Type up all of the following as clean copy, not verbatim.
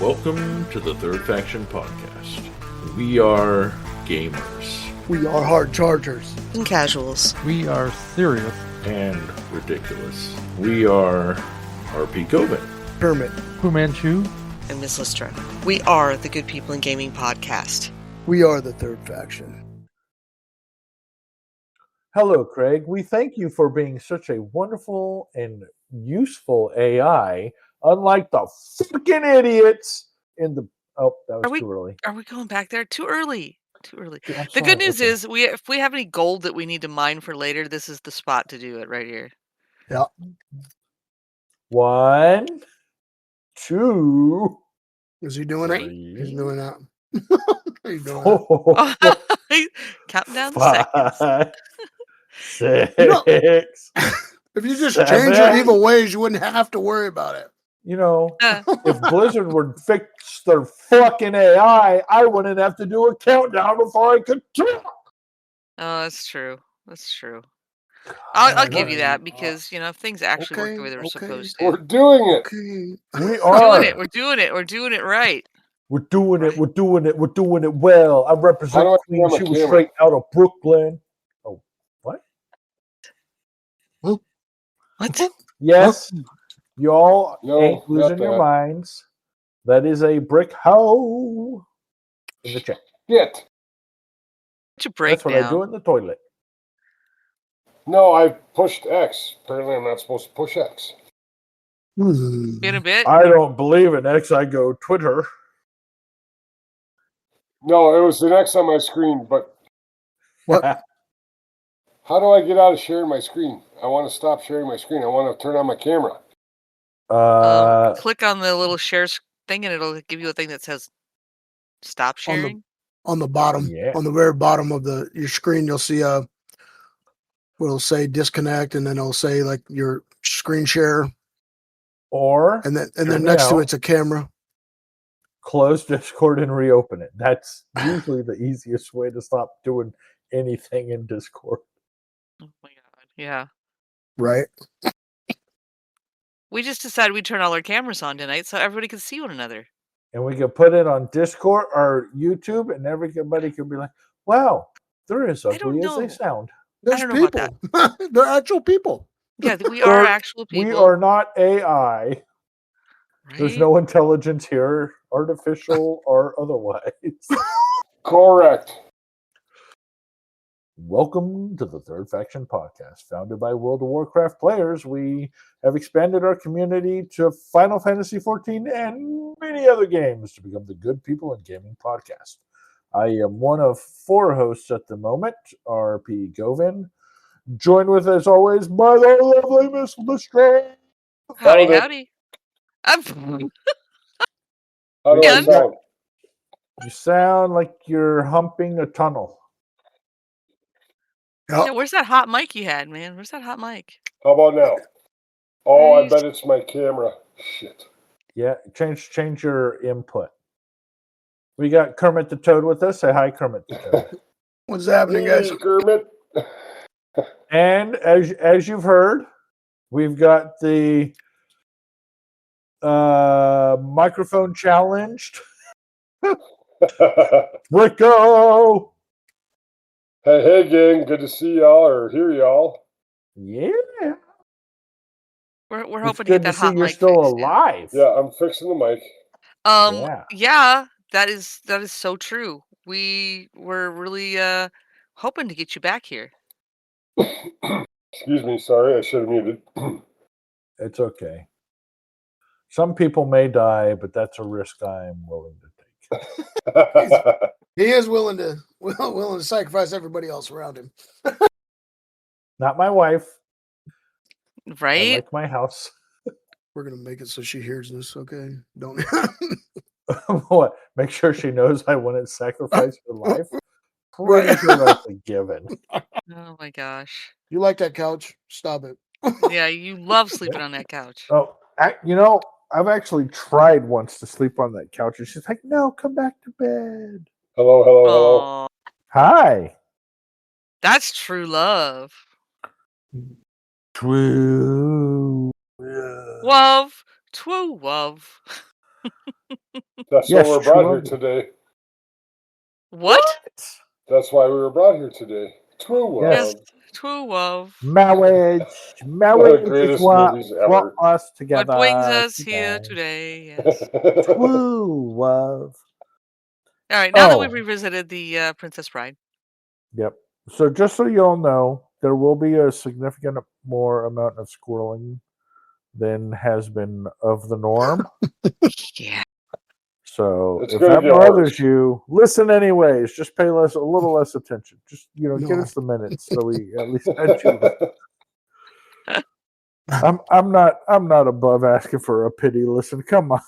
Welcome to the Third Faction Podcast. We are gamers. We are hard chargers. And casuals. We are serious. And ridiculous. We are RP Govan. Kermit. Fu Manchu. And Miss Listra. We are the Good People in Gaming Podcast. We are the Third Faction. Hello, Craig. We thank you for being such a wonderful and useful AI, unlike the freaking idiots in the... Oh, that was too early. Are we going back there? Too early. Too early. Yeah, the good news is, if we have any gold that we need to mine for later, this is the spot to do it right here. Yeah. 1, 2... Is he doing it? He's doing that. He's doing that. Counting down the seconds. 6. You know, if you just 7. change your evil ways, you wouldn't have to worry about it. You know, if Blizzard would fix their fucking AI, I wouldn't have to do a countdown before I could talk. Oh, that's true. That's true. I'll give you that because, you know, if things actually work the way they were supposed to. We're doing it. We are. We're doing it. We're doing it right. We're doing it. We're doing it. We're doing it well. I represent Queen. She was straight out of Brooklyn. Oh, what? What? Yes. Y'all ain't losing your minds. That is a Bricco in the chat. Shit. That's what I do in the toilet. No, I pushed X. Apparently, I'm not supposed to push X. In a bit. I don't believe in X. I go Twitter. No, it was an X on my screen, but what? How do I get out of sharing my screen? I want to stop sharing my screen. I want to turn on my camera. Click on the little share thing, and it'll give you a thing that says "Stop sharing." On the bottom, on the very bottom of your screen, you'll see what'll say disconnect, and then it'll say like your screen share, and then next to it's a camera. Close Discord and reopen it. That's usually the easiest way to stop doing anything in Discord. Oh my god! Yeah. Right. We just decided we'd turn all our cameras on tonight so everybody could see one another. And we could put it on Discord or YouTube, and everybody could be like, "Wow, they're as ugly as they sound." There's people. About that. They're actual people. Yeah, we are actual people. We are not AI. Right? There's no intelligence here, artificial or otherwise. Correct. Welcome to the Third Faction Podcast. Founded by World of Warcraft players, we have expanded our community to Final Fantasy XIV and many other games to become the Good People in Gaming Podcast. I am one of 4 hosts at the moment, RP Govan. Joined with, as always, by the lovely Miss Listra. Howdy. How do I sound? You sound like you're humping a tunnel. Yeah, where's that hot mic you had, man? Where's that hot mic? How about now? Oh, I bet it's my camera. Shit. Yeah, change your input. We got Kermit the Toad with us. Say hi, Kermit the Toad. What's happening, guys? Kermit. And as you've heard, we've got the microphone challenged. Bricco. Hey, gang. Good to see y'all or hear y'all. Yeah. We're hoping to get that hot mic. You're still alive. Yeah, I'm fixing the mic. Yeah, that is so true. We were really hoping to get you back here. Excuse me, sorry, I should have muted. It's okay. Some people may die, but that's a risk I'm willing to take. He is willing to sacrifice everybody else around him. Not my wife. Right? I like my house. We're gonna make it so she hears this, okay? Don't What? Make sure she knows I wouldn't sacrifice her life. Pretty sure that's a given. Oh my gosh! You like that couch? Stop it. Yeah, you love sleeping on that couch. Oh, I've actually tried once to sleep on that couch, and she's like, "No, come back to bed." Hello. Hi. That's true love. True. Love. True love. That's Yes, why we're brought true. here today. What? That's why we were brought here today. True love. Yes, true love. Marriage is Greatest what movies brought ever. us together. What brings us here today? Yes. True love. All right. Now that Oh. we've revisited the Princess Bride. Yep. So just so you all know, there will be a significant more amount of squirreling than has been of the norm. Yeah. So It's if gonna that get bothers worse. you, listen anyways. Just pay a little less attention. Just No. get us the minutes so we at least mention it. I'm not above asking for a pity listen. Come on.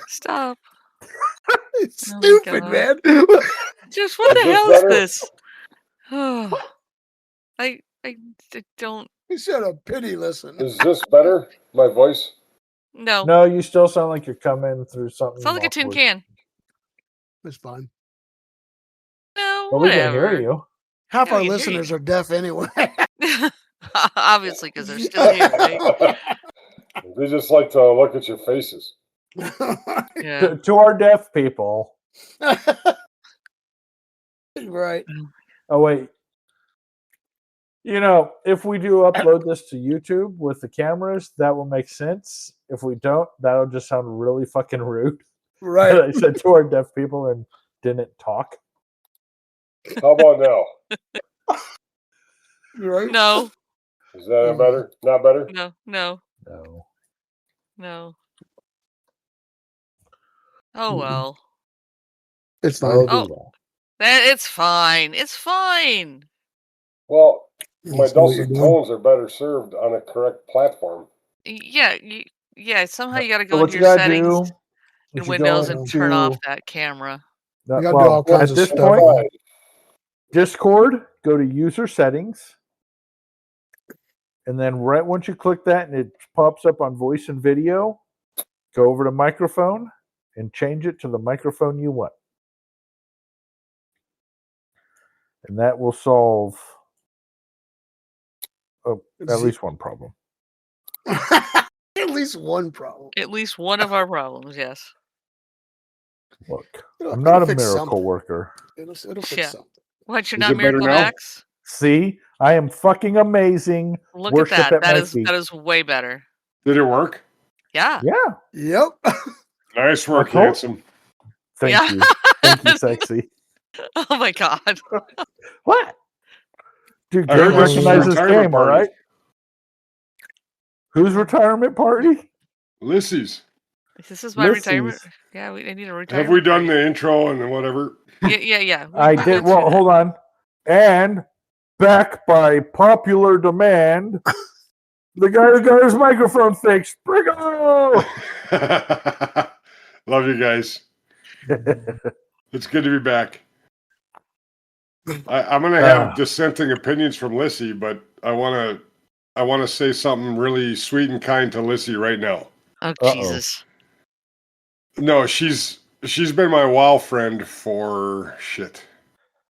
Stop. It's Oh my stupid, God. man. Just what Is the this hell better? is this? I don't. He said a pity listen. Is this better? My voice? No. No, you still sound like you're coming through something. Sounds like a tin awkward. can. It's fine. No, Well, we can whatever. hear you. Half Yeah, our we can hear listeners you. are deaf anyway. Obviously, because they're still here, right? They just like to look at your faces. Yeah. To our deaf people. Right. Oh wait. You know, if we do upload this to YouTube with the cameras, that will make sense. If we don't, that'll just sound really fucking rude. Right. That I said to our deaf people and didn't talk. How about now? Right. No. Is that better? Not better? No. No. No. Oh well. It's fine. Oh. It's fine. It's fine. Well, my That's not what you're dulcet doing. tones are better served on a correct platform. Yeah. Yeah. Somehow you got to So go what into you your gotta settings do in is you Windows go and into turn off that camera. You gotta do all kinds at of this stuff. point, Discord, go to user settings. And then right once you click that and it pops up on voice and video, go over to microphone and change it to the microphone you want. And that will solve at least one problem. At least one problem. At least one of our problems, yes. Look, It'll I'm not a fix miracle something. worker. It'll fix Yeah. something. What, you're Is not it better Miracle now? Max? See, I am fucking amazing. Look Worship at that. at my feet. That is way better. Did it work? Yeah. Yeah. Yep. Nice work, told- handsome. Thank Yeah. you. Thank you, sexy. Oh my God. What? Dude, I Gary heard this is a recognizes retirement game, all party. right? Whose retirement party? Lissy's. This is my retirement. Lissy's. Yeah, I need a retirement. Have we done party. the intro and whatever? Yeah. I We did. went through Well, that. hold on. And back by popular demand, the guy who got his microphone fixed, Bricco! Love you guys. It's good to be back. I'm going to have dissenting opinions from Lissy, but I want to say something really sweet and kind to Lissy right now. Oh, Jesus. No, she's been my WoW friend for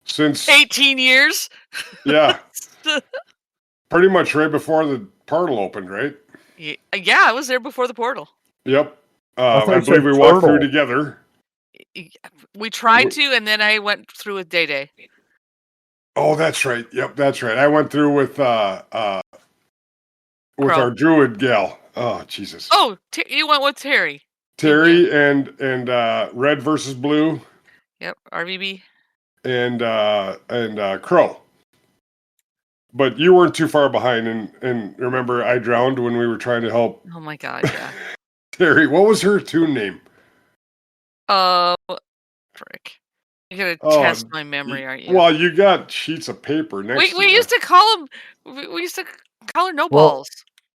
since 18 years? Yeah. Pretty much right before the portal opened, right? Yeah, I was there before the portal. Yep. I I believe we walked through together. We tried to, and then I went through with Day. Oh, that's right. Yep, that's right. I went through with our druid gal. Oh, Jesus. Oh, you went with Terry. Terry and Red versus Blue. Yep, RVB. And Crow. But you weren't too far behind, and remember, I drowned when we were trying to help. Oh my God, yeah. Terry, what was her toon name? Frick. You're gonna test my memory, aren't you? Well, you got sheets of paper next to you. We used to call them. We used to call her No Balls.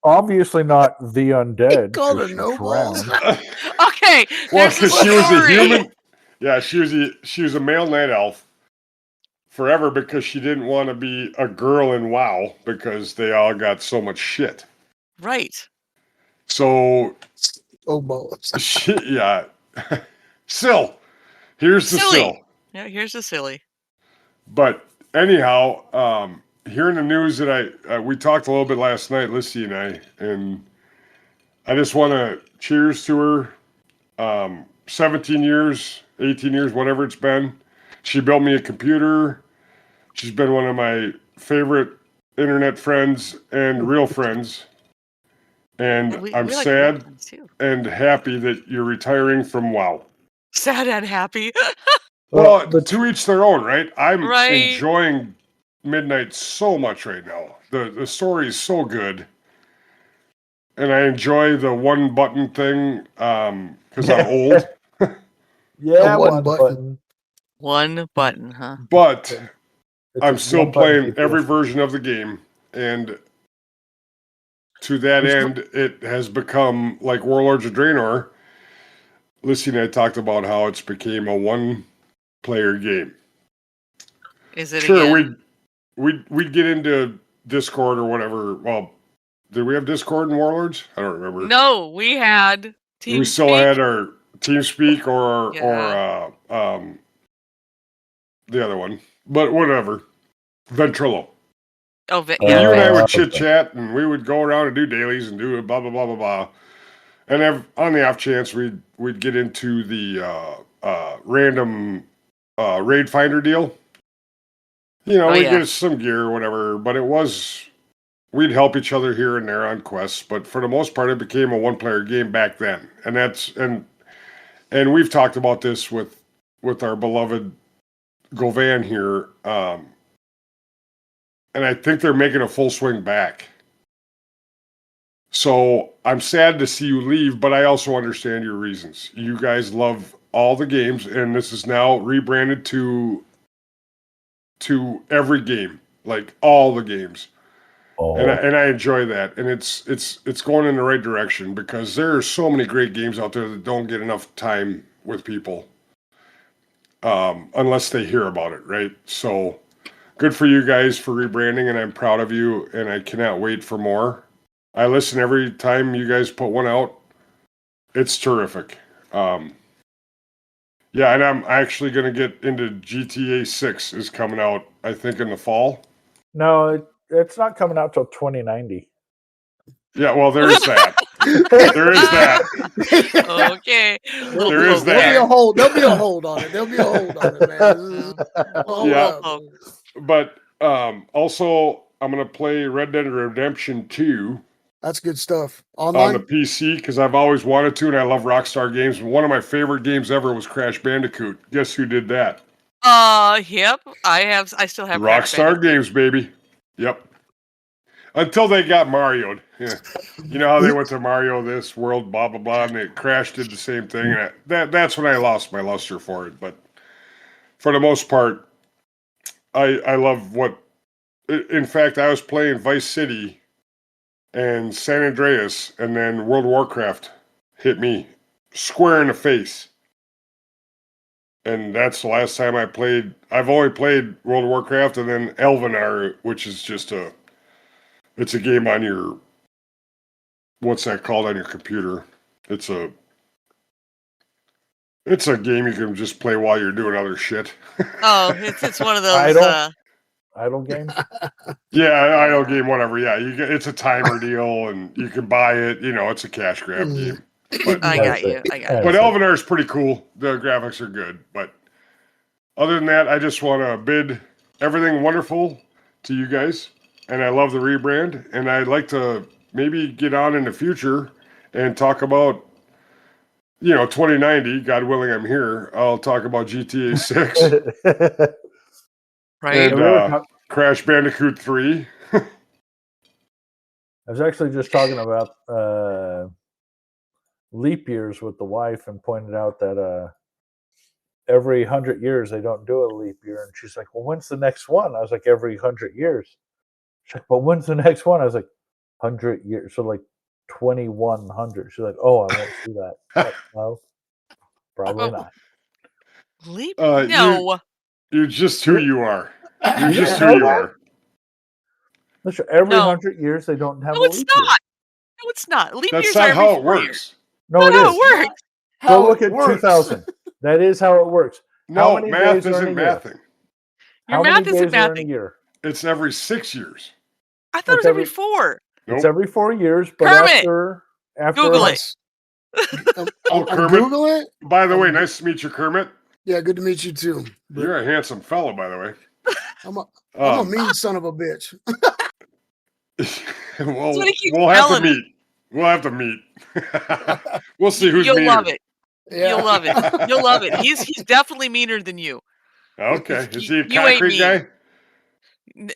Obviously not the undead. Called her No Balls. Okay. Well, because she was a human. Yeah, she was a male night elf. Forever, because she didn't want to be a girl in WoW because they all got so much shit. Right. So, balls. Yeah. Sill. Here's the Sill. Yeah, here's the silly. But anyhow, hearing the news that we talked a little bit last night, Lissy and I, and I just want to cheers to her. 17 years, 18 years, whatever it's been. She built me a computer. She's been one of my favorite internet friends and real friends. And I'm sad and happy that you're retiring from WoW. Sad and happy. Well, to each their own, right? I'm enjoying Midnight so much right now. The story is so good. And I enjoy the one button thing because I'm old. Yeah, one button. One button, huh? But I'm still playing every version of the game. And to that end, it has become like Warlords of Draenor. Lucy and I talked about how it's became a one-player game. Is it sure, again? we'd get into Discord or whatever. Well, did we have Discord in Warlords? I don't remember. No, we had TeamSpeak. We still had our TeamSpeak or the other one, but whatever. Ventrilo. Oh, you and I would chit chat, and we would go around and do dailies and do blah blah blah blah blah. And on the off chance, we'd get into the random raid finder deal. You know, we'd get some gear or whatever, but we'd help each other here and there on quests. But for the most part, it became a one-player game back then, and we've talked about this with our beloved Govan here, and I think they're making a full swing back. So I'm sad to see you leave, but I also understand your reasons. You guys love all the games, and this is now rebranded to every game, like all the games. Oh. And I enjoy that, and it's going in the right direction because there are so many great games out there that don't get enough time with people, unless they hear about it, right? So good for you guys for rebranding, and I'm proud of you, and I cannot wait for more. I listen every time you guys put one out. It's terrific. Yeah, and I'm actually going to get into GTA 6 is coming out, I think, in the fall. No, it's not coming out till 2090. Yeah, well, there's that. There is that. Okay. There is that. There'll be a hold on it. There'll be a hold on it, man. Yeah. But also, I'm going to play Red Dead Redemption 2. That's good stuff. Online? On the PC, because I've always wanted to, and I love Rockstar games. One of my favorite games ever was Crash Bandicoot. Guess who did that? Yep. I still have Rockstar games, baby. Yep. Until they got Mario'd. Yeah. You know how they went to Mario this world, blah blah blah, and Crash did the same thing. And that's when I lost my luster for it. But for the most part, I love what. In fact, I was playing Vice City and San Andreas, and then World of Warcraft hit me square in the face. And that's the last time I played. I've only played World of Warcraft and then Elvenar, which is just it's a game on your, what's that called on your computer? It's a game you can just play while you're doing other shit. Oh, it's one of those idle game. Yeah, idle game, whatever. Yeah, it's a timer deal, and you can buy it. You know, it's a cash grab game. But, I got you. But Elvenar is pretty cool. The graphics are good. But other than that, I just want to bid everything wonderful to you guys, and I love the rebrand. And I'd like to maybe get on in the future and talk about, 2090. God willing, I'm here. I'll talk about GTA 6. Right. And Crash Bandicoot 3. I was actually just talking about leap years with the wife and pointed out that every 100 years they don't do a leap year. And she's like, well, when's the next one? I was like, every 100 years. She's like, but when's the next one? I was like, 100 years. So like 2100. She's like, oh, I won't do that. Like, no, probably not. Leap? No. You're just who you are. You're just who you are. Listen, every 100 years they don't have a leap year. No, it's not. Leap That's years not are how every it works. Years. No, it is. How it works. Go look at 2000. That is how it works. No, math isn't mathing. Your math isn't mathing. It's every 6 years. I thought it was every 4. It's every 4 years, but Kermit. after Google it. I'm Kermit. Googling it. By the way, nice to meet you, Kermit. Yeah, good to meet you too. You're a handsome fellow, by the way. I'm a mean son of a bitch. Well, what he keeps we'll have to telling meet. We'll have to meet. We'll see who's You'll meaner. love it. Yeah. You'll love it. You'll love it. He's definitely meaner than you. Okay. Is he a You ain't concrete mean. guy?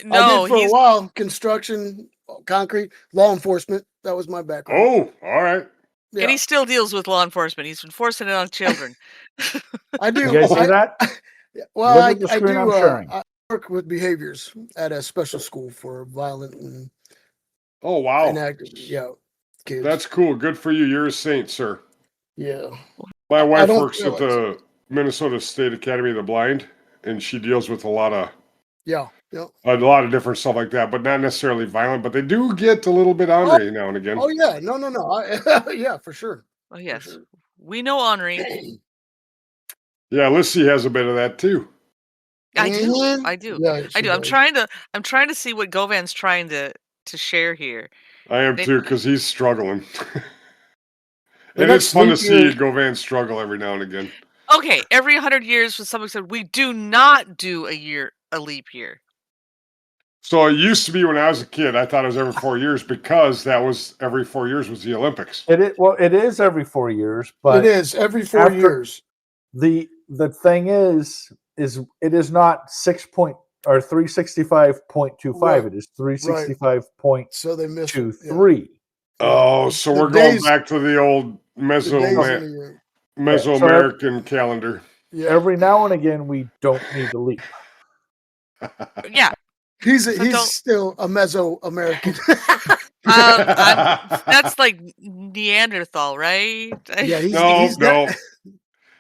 No, I did for a he's while construction, concrete, law enforcement. That was my background. Oh, all right. Yeah. and he still deals with law enforcement. He's enforcing it on children. I do. You guys see that? Well, Look at the screen I'm do. sharing. I work with behaviors at a special school for violent and Oh, wow. inactive. Yeah, kids. That's cool. Good for you. You're a saint, sir. Yeah. My wife don't works at realize. the Minnesota State Academy of the Blind, and she deals with a lot of different stuff like that, but not necessarily violent. But they do get a little bit ornery now and again. Oh yeah. No. Yeah, for sure. Oh yes, sure. we know Henri. Yeah, Lissy has a bit of that too. I do. Mhm. I do. Yeah, I she do. I'm does. trying to see what Govan's trying to share here. I am They- too, because he's struggling. The And it's next fun to leap see year- Govan struggle every now and again. Okay, every 100 years, when someone said we do not do a leap year. So it used to be when I was a kid, I thought it was every 4 years because that was every 4 years was the Olympics. It is every 4 years, but it is every 4 after- years. the thing is it is not 365.25. Right. It is 365.23. So they missed it. Yeah. Oh, so The we're going days- back to the old The days in the year. Mesoamerican calendar. Yeah. Every now and again, we don't need to leap. Yeah, He's So don't- still a Mesoamerican. that's like Neanderthal, right? Yeah, he's No, he's no, he's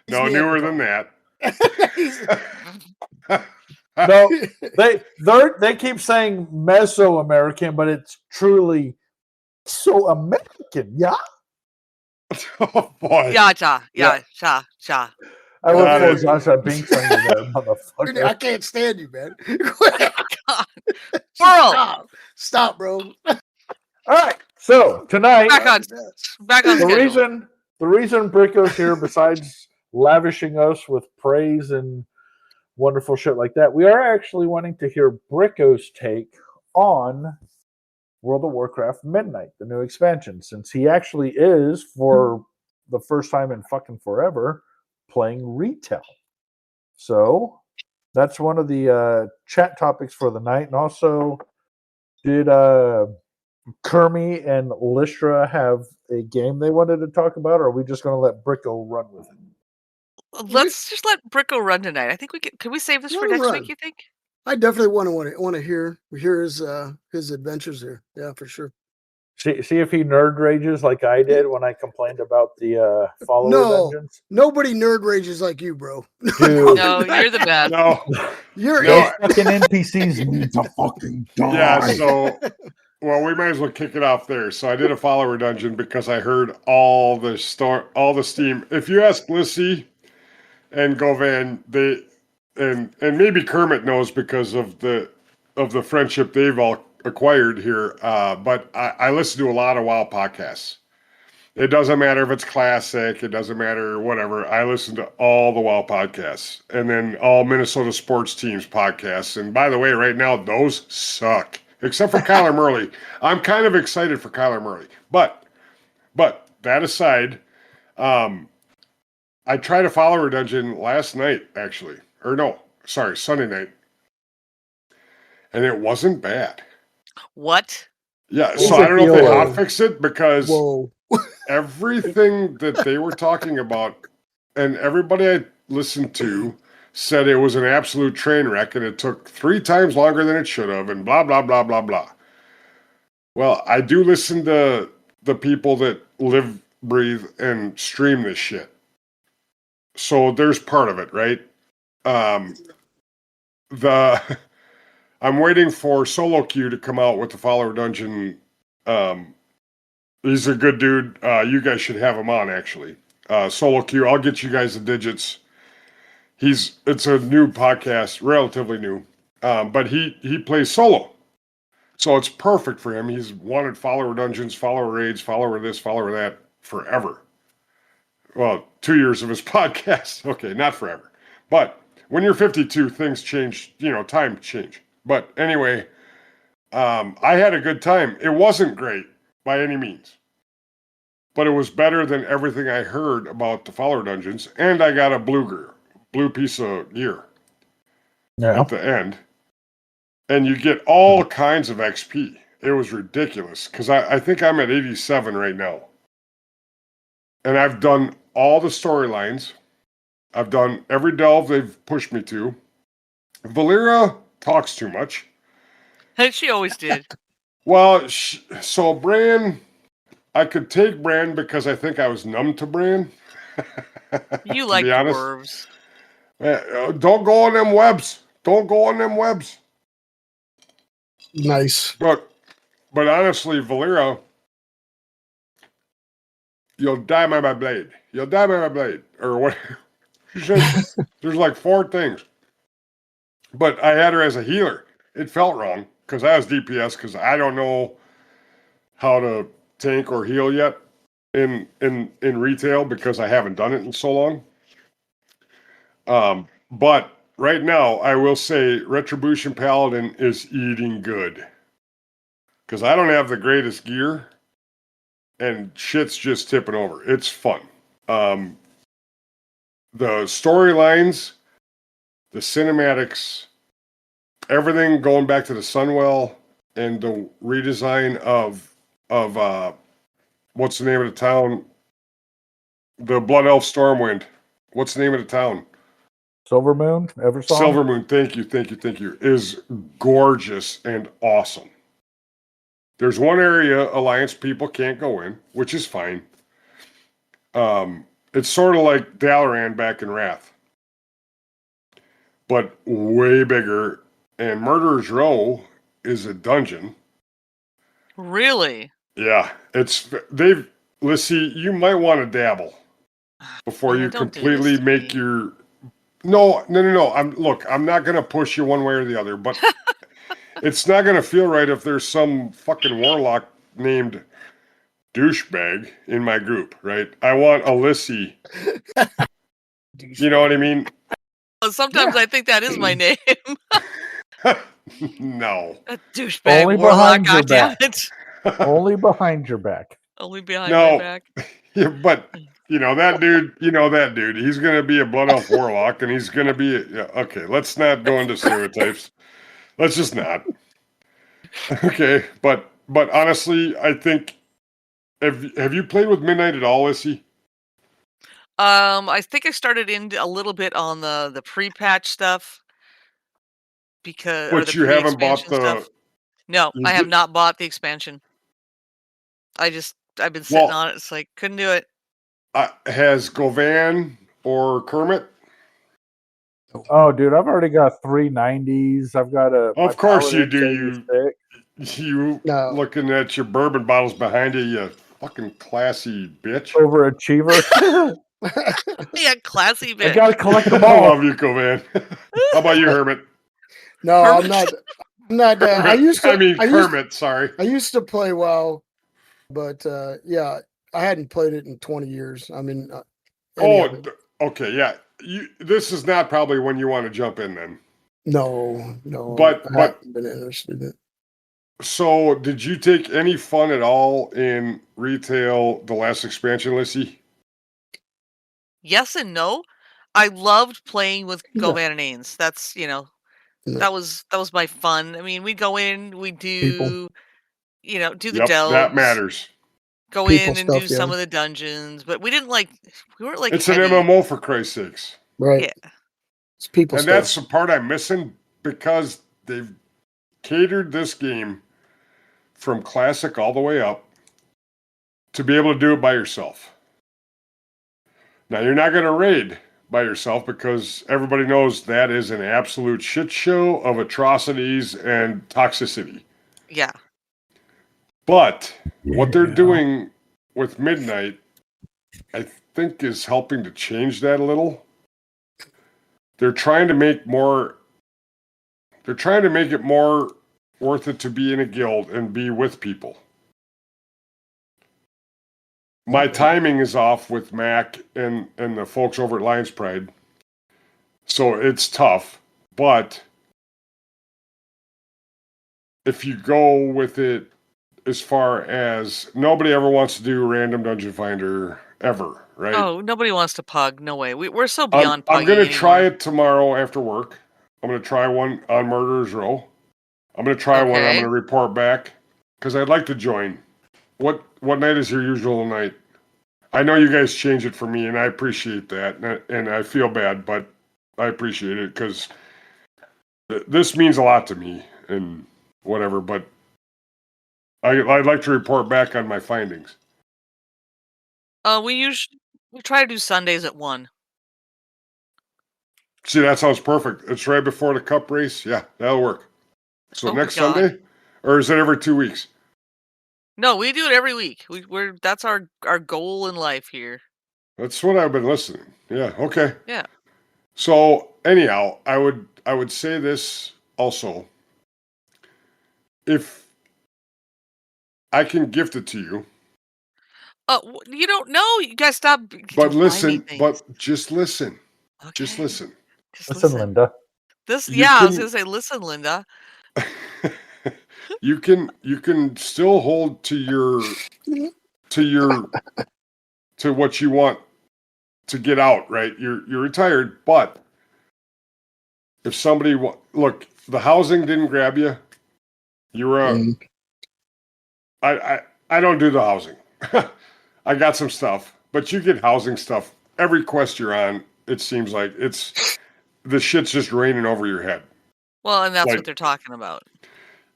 no, newer than Neanderthal. that. No, they keep saying Mesoamerican, but it's truly so American. Yeah, Oh boy. Yeah. I will Got throw it. Sasha Binks on you there, motherfucker. I can't stand you, man. World, Stop, bro. All right, so tonight back on the schedule. reason Bricco's here, besides lavishing us with praise and wonderful shit like that, we are actually wanting to hear Bricco's take on World of Warcraft Midnight, the new expansion, since he actually is, for the first time in fucking forever, playing retail. So that's one of the chat topics for the night. And also, did Kermie and Lystra have a game they wanted to talk about, or are we just going to let Bricco run with it? Let's just let Bricco run tonight. I think we can we save this for Let him next run. week, you think? I definitely want to hear his adventures here. Yeah, for sure. See if he nerd rages like I did when I complained about the follower No. dungeons. Nobody nerd rages like you, bro. Dude. No, you're the best. No. You're No. it. Fucking NPCs need to fucking die. Yeah, so well, we might as well kick it off there. So I did a follower dungeon because I heard all the steam. If you ask Lissy and Govan, and maybe Kermit knows because of the friendship they've all acquired here. But I listen to a lot of WoW podcasts. It doesn't matter if it's classic. It doesn't matter whatever. I listen to all the WoW podcasts, and then all Minnesota sports teams podcasts. And by the way, right now those suck, except for Kyler Murray. I'm kind of excited for Kyler Murray, but that aside, I tried a follower dungeon last night, actually, Sunday night, and it wasn't bad. What? Yeah, What's so the I don't know if they deal? hotfixed it because Whoa. everything that they were talking about and everybody I listened to said it was an absolute train wreck and it took 3 times longer than it should have and blah, blah, blah, blah, blah. Well, I do listen to the people that live, breathe, and stream this shit. So there's part of it, right? I'm waiting for Solo Q to come out with the follower dungeon. He's a good dude. You guys should have him on, actually. Solo Q, I'll get you guys the digits. It's a new podcast, relatively new. But he plays solo. So it's perfect for him. He's wanted follower dungeons, follower raids, follower this, follower that forever. Well, 2 years of his podcast. Okay, not forever. But when you're 52, things change, time change. But anyway, I had a good time. It wasn't great by any means. But it was better than everything I heard about the follower dungeons. And I got a blue piece of gear at the end. And you get all kinds of XP. It was ridiculous because I think I'm at 87 right now. And I've done all the storylines. I've done every delve they've pushed me to. Valera talks too much. And she always did. Well, so Bran, I could take Bran because I think I was numb to Bran. You like dwarves. Don't go on them webs. Don't go on them webs. Nice. But honestly, Valera, you'll die by my blade. You'll die by my blade. Or what? There's like 4 things. But I had her as a healer. It felt wrong because I was DPS because I don't know how to tank or heal yet in retail because I haven't done it in so long. But right now, I will say Retribution Paladin is eating good. Because I don't have the greatest gear, and shit's just tipping over. It's fun. The storylines, the cinematics, everything going back to the Sunwell, and the redesign of what's the name of the town? The Blood Elf Stormwind. What's the name of the town? Silvermoon, Eversong? Silvermoon, thank you. Is gorgeous and awesome. There's one area Alliance people can't go in, which is fine. It's sort of like Dalaran back in Wrath. But way bigger. And Murderer's Row is a dungeon. Really? Yeah. Lissy, you might want to dabble before you completely make your... No. I'm not going to push you one way or the other, but it's not going to feel right if there's some fucking warlock named douchebag in my group, right? I want a Lissy. You know what I mean? Well, sometimes I think that is my name. No. A douchebag Only warlock, behind your goddammit. Only behind your back. Only behind my back. Yeah, but that dude, he's going to be a Blood Elf Warlock, and he's going to be... okay, let's not go into stereotypes. Let's just not. Okay, but honestly, I think... Have you played with Midnight at all, Issy? I think I started in a little bit on the pre-patch stuff. But you haven't bought the... stuff. No, I have not bought the expansion. I've been sitting on it. It's like, couldn't do it. Has Govan or Kermit? Oh, dude, I've already got 390s. I've got a... Of course you do. You looking at your bourbon bottles behind you fucking classy bitch. Overachiever. Yeah, classy bitch. I gotta collect them all. I love you, Govan. How about you, Hermit? No, I'm not. Kermit. Sorry. I used to play WoW, but yeah, I hadn't played it in 20 years. I mean, okay, yeah. This is not probably when you want to jump in then. No. But I haven't been interested in it. So, did you take any fun at all in retail the last expansion, Lissy? Yes and no. I loved playing with Govan and Ains. That's that was my fun. I mean, we go in, we do do the delves. That matters. Go in and do some of the dungeons, but we weren't like it's heavy. an MMO for Christ's sakes. Right. Yeah. It's people and stuff. That's the part I'm missing because they've catered this game from classic all the way up to be able to do it by yourself. Now, you're not going to raid by yourself because everybody knows that is an absolute shit show of atrocities and toxicity. Yeah. But what they're doing with Midnight, I think, is helping to change that a little. They're trying to make it more worth it to be in a guild and be with people. My timing is off with Mac and the folks over at Lions Pride. So it's tough. But if you go with it as far as nobody ever wants to do random Dungeon Finder ever, right? Oh, nobody wants to pug. No way. We're so I'm beyond going pugging to try anymore. it tomorrow after work. I'm going to try one on Murderer's Row. I'm going to try one. I'm Okay. going to report back because I'd like to join. What night is your usual night? I know you guys change it for me, and I appreciate that, and I feel bad, but I appreciate it because this means a lot to me and whatever, but I'd like to report back on my findings. We try to do Sundays at 1. See, that sounds perfect. It's right before the cup race. Yeah, that'll work. So Oh my next God. Sunday? Or is it every 2 weeks? No, we do it every week. That's our goal in life here. That's what I've been listening. Yeah, okay. Yeah. So anyhow, I would say this also. If I can gift it to you. You don't know. You guys stop. But Don't buy me listen, things. but just listen. Okay. Just listen. Just Listen, Linda. I was gonna say, listen, Linda. You can still hold to what you want to get out, right? You're retired, but if somebody look, the housing didn't grab you. You were I don't do the housing. I got some stuff, but you get housing stuff every quest you're on. It seems like the shit's just raining over your head. Well, and that's Like, what they're talking about.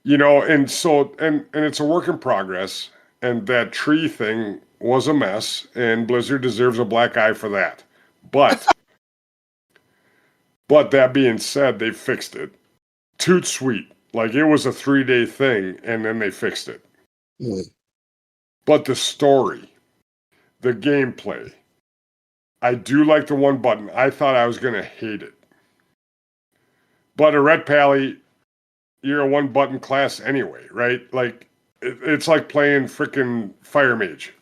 And so and it's a work in progress. And that tree thing was a mess, and Blizzard deserves a black eye for that. But that being said, they fixed it. Toot sweet. Like it was a 3-day thing, and then they fixed it. But the story, the gameplay, I do like the one button. I thought I was going to hate it. But a Red Pally, you're a one button class anyway, right? Like, it's like playing freaking Fire Mage.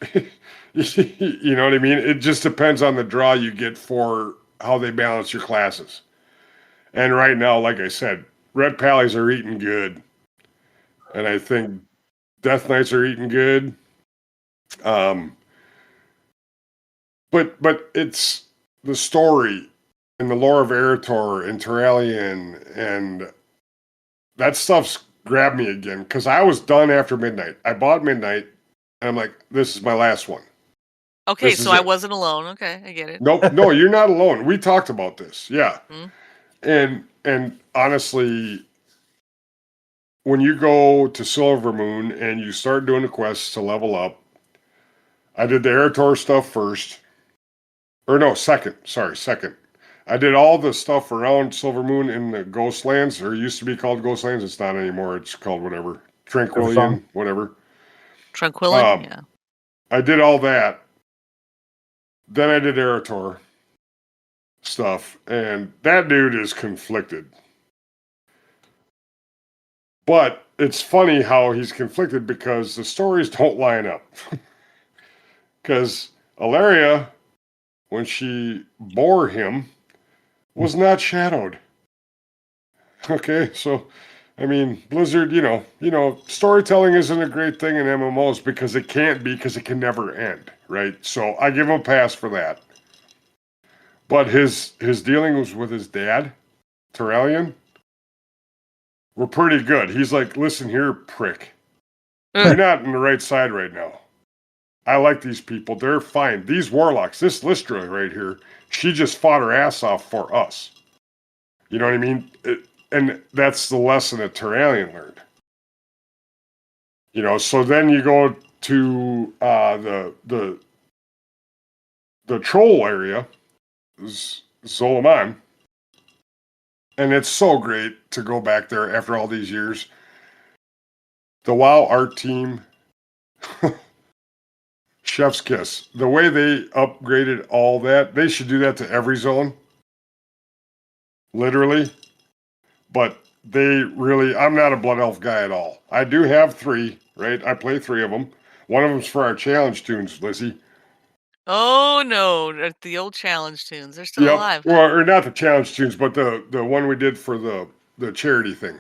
You know what I mean? It just depends on the draw you get for how they balance your classes. And right now, like I said, Red Pallies are eating good. And I think Death Knights are eating good. But it's the story and the lore of Eretor and Terralion, and that stuff's grabbed me again because I was done after midnight. I bought midnight, and I'm like, this is my last one. Okay, so I wasn't alone. Okay, I get it. Nope, no, you're not alone. We talked about this, yeah. And honestly, when you go to Silver Moon and you start doing the quests to level up, I did the Eretor stuff first. Or no, second. Sorry, second. I did all the stuff around Silver Moon in the Ghostlands, or it used to be called Ghostlands. It's not anymore. It's called whatever. Tranquillian, whatever. Tranquillian, yeah. I did all that. Then I did Eretor stuff, and that dude is conflicted. But it's funny how he's conflicted because the stories don't line up. Because Ilaria, when she bore him, was not shadowed. Okay, so, I mean, Blizzard, you know, storytelling isn't a great thing in MMOs because it can't be because it can never end, right? So I give him a pass for that. But his dealings with his dad, Terralion, were pretty good. He's like, listen here, prick. You're not on the right side right now. I like these people. They're fine. These warlocks, this Lystra right here, she just fought her ass off for us. You know what I mean? And that's the lesson that Terralion learned. You know, so then you go to the troll area, Zolaman, and it's so great to go back there after all these years. The WoW art team, chef's kiss. The way they upgraded all that, they should do that to every zone. Literally. But I'm not a Blood Elf guy at all. I do have 3, right? I play 3 of them. One of them's for our challenge tunes, Lizzie. Oh no, the old challenge tunes. They're still Yep. alive. Well, or not the challenge tunes, but the one we did for the charity thing.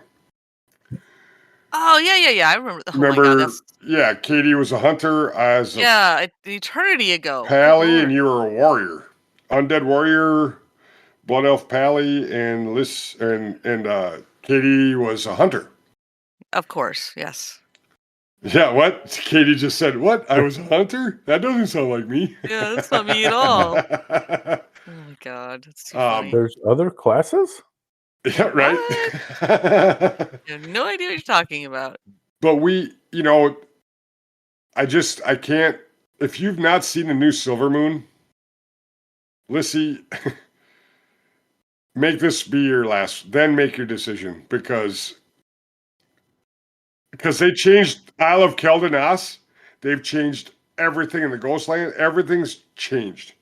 Oh yeah. I remember. Oh my Remember, god, that's yeah, Katie was a hunter as a an eternity ago. Good pally, lord. and you were a warrior. Undead warrior, Blood Elf pally, and Katie was a hunter. Of course, yes. Yeah, what? Katie just said, what? I was a hunter? That doesn't sound like me. Yeah, that's not me at all. Oh my god, that's too funny. There's other classes? Yeah, right? I have no idea what you're talking about. But I can't, if you've not seen the new Silver Moon, Lissy, make this be your last, then make your decision, because they changed Isle of Keldanas. They've changed everything in the Ghostland. Everything's changed.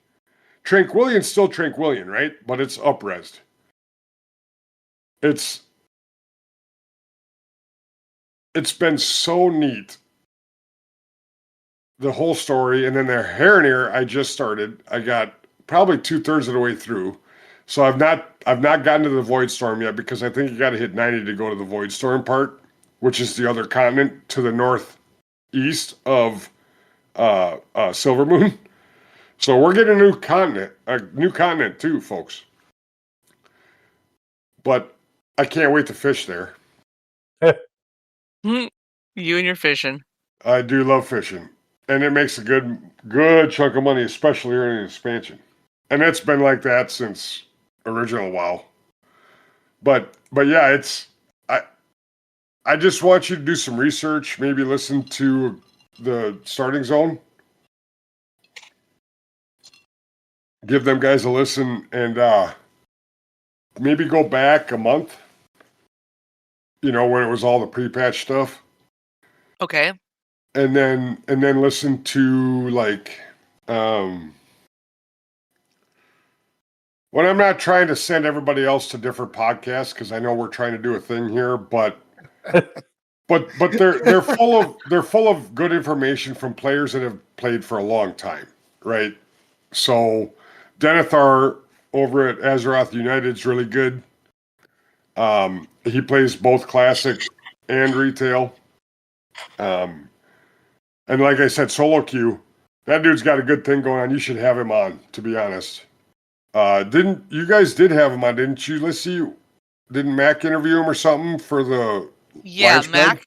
Tranquillion's still Tranquillion, right? But it's up-resed. It's been so neat. The whole story, and then the Heronir I just started. I got probably 2/3 of the way through. So I've not gotten to the Void Storm yet, because I think you got to hit 90 to go to the Void Storm part, which is the other continent to the northeast of Silver Moon. So we're getting a new continent too, folks. But I can't wait to fish there. You and your fishing. I do love fishing, and it makes a good chunk of money, especially early in expansion. And it's been like that since original WoW. But yeah, I just want you to do some research, maybe listen to the Starting Zone. Give them guys a listen, and maybe go back a month, when it was all the pre-patch stuff. Okay. And then listen to when I'm not trying to send everybody else to different podcasts, because I know we're trying to do a thing here, but they're full of good information from players that have played for a long time, right? So Denethar over at Azeroth United is really good. He plays both classic and retail. And like I said, solo queue, that dude's got a good thing going on. You should have him on, to be honest. You guys did have him on, didn't you? Let's see. Didn't Mac interview him or something for the Yeah, Lions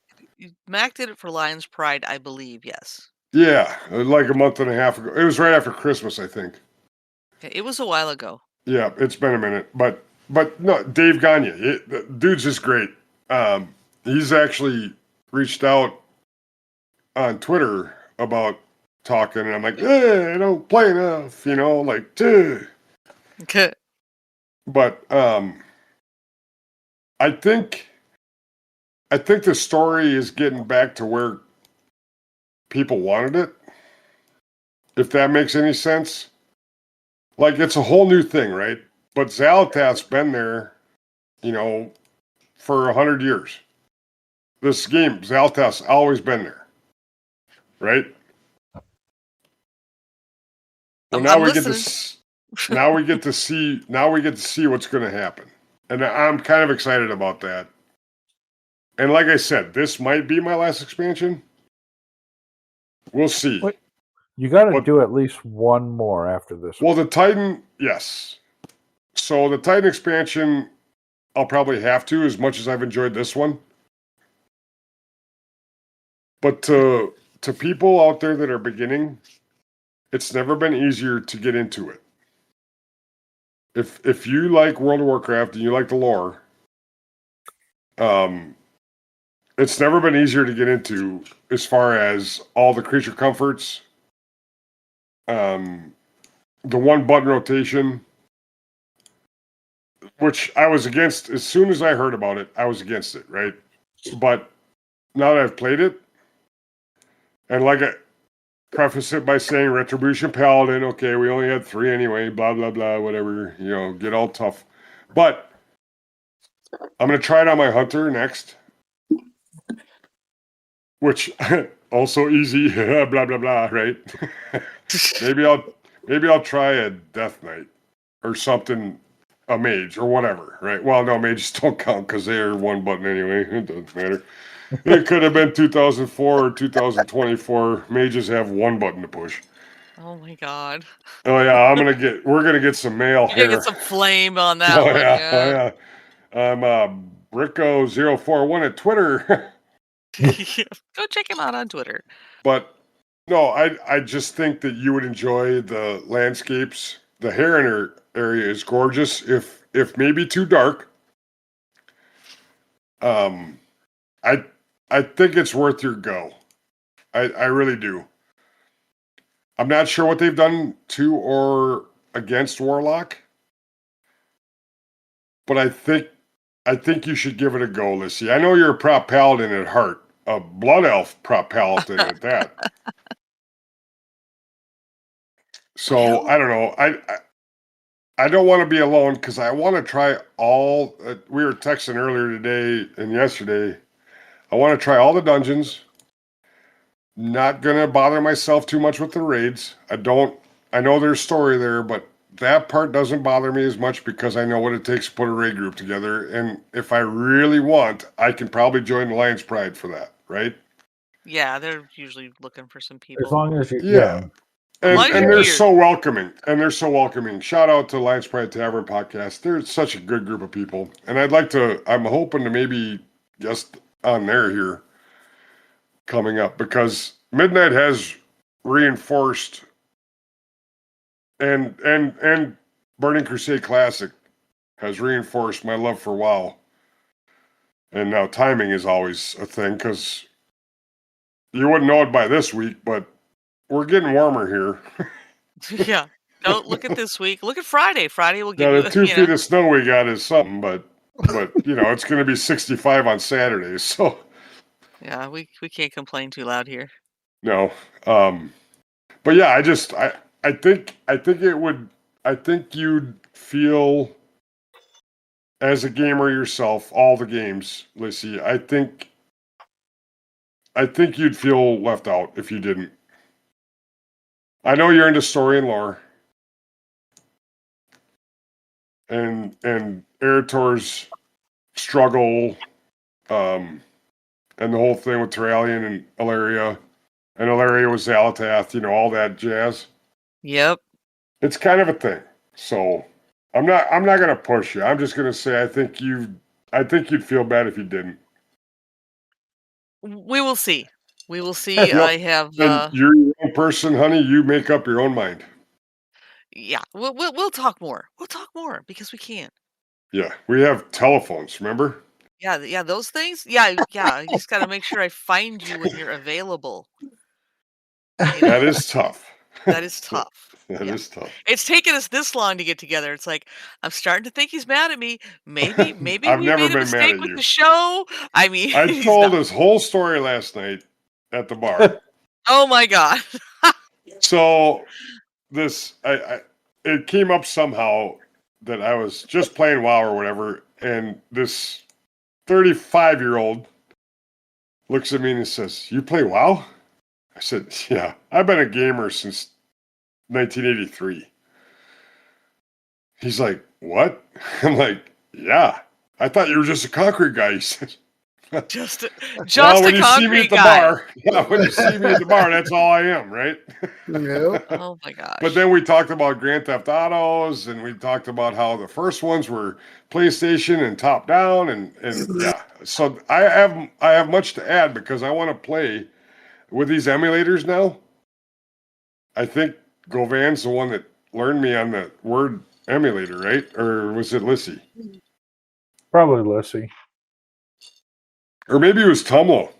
Mac did it for Lions Pride, I believe, yes. Yeah, like a month and a half ago. It was right after Christmas, I think. It was a while ago. Yeah, it's been a minute. But no, Dave Gagne, the dude's just great. He's actually reached out on Twitter about talking, and I'm like, I don't play enough, Duh. Okay. But I think the story is getting back to where people wanted it, if that makes any sense. Like, it's a whole new thing, right? But Xalatath's been there, for 100 years. This game, Xalatath's always been there, right? Well, now we get to see what's going to happen, and I'm kind of excited about that. And like I said, this might be my last expansion. We'll see. Wait, you got to do at least one more after this. Well, the Titan, yes. So the Titan expansion, I'll probably have to, as much as I've enjoyed this one. But to people out there that are beginning, it's never been easier to get into it. If you like World of Warcraft and you like the lore, it's never been easier to get into, as far as all the creature comforts, the one button rotation, which I was against as soon as I heard about it. I was against it, right? But now that I've played it, and like I preface it by saying Retribution Paladin, okay, we only had 3 anyway, blah, blah, blah, whatever, get all tough. But I'm going to try it on my hunter next, which also easy. Blah blah blah. Right? maybe I'll try a death knight or something, a mage or whatever. Right? Well, no, mages don't count because they're one button anyway. It doesn't matter. It could have been 2004 or 2024. Mages have one button to push. Oh my god. Oh yeah, we're gonna get some mail You're gonna here. get some flame on that Oh one, yeah, oh yeah. yeah. I'm Bricco041 at Twitter. Go check him out on Twitter. But no, I just think that you would enjoy the landscapes. The Heron area is gorgeous, if maybe too dark. I think it's worth your go. I really do. I'm not sure what they've done to or against Warlock, but I think you should give it a go, Lissy. I know you're a prop paladin at heart, a blood elf prop paladin at that. So Well, I don't know. I don't want to be alone because I want to try all. We were texting earlier today and yesterday. I want to try all the dungeons. Not gonna bother myself too much with the raids. I know there's story there, but that part doesn't bother me as much because I know what it takes to put a raid group together. And if I really want, I can probably join the Lions Pride for that, right? yeah, they're usually looking for some people. As long as you, Yeah. And they're so welcoming. Shout out to Lions Pride Tavern Podcast. They're such a good group of people. And I'm hoping to maybe just on there here coming up because Midnight has reinforced and Burning Crusade Classic has reinforced my love for WoW. And now timing is always a thing because you wouldn't know it by this week, but we're getting warmer here. Yeah. Don't look at this week. Look at Friday. Friday will give Now, you the 2 feet of snow we got is something, but it's going to be 65 on Saturday, so yeah, we can't complain too loud here. no. But yeah, I think you'd feel as a gamer yourself, all the games, Lissy. I think you'd feel left out if you didn't. I know you're into story and lore. And Eritor's struggle, and the whole thing with Terralion and Ilaria was Zalatath, all that jazz. Yep. It's kind of a thing. So I'm not gonna push you. I'm just gonna say I think you'd feel bad if you didn't. We will see. We will see. Yep. I have And you're your own person, honey. You make up your own mind. yeah, we'll talk more. We'll talk more because we can. Yeah, we have telephones, remember? Yeah, those things. Yeah. You just got to make sure I find you when you're available. That is tough. That is tough. That is tough. It's taken us this long to get together. It's like I'm starting to think he's mad at me. Maybe I've we never made a been mistake mad at with you. the show. I mean, I told his whole story last night at the bar. Oh my god. So it came up somehow that I was just playing WoW or whatever, and this 35-year-old looks at me and says, "You play WoW?" I said, "Yeah, I've been a gamer since 1983." He's like, "What?" I'm like, "Yeah, I thought you were just a concrete guy." He said, just well, when a you see me concrete at the guy. bar, when you see me at the bar, that's all I am, right? Yeah. Oh my gosh. But then we talked about Grand Theft Autos, and we talked about how the first ones were PlayStation and top down, and yeah. So I have much to add because I want to play with these emulators now. I think Govan's the one that learned me on the word emulator, right? Or was it Lissy? Probably Lissy. Or maybe it was Tumlo.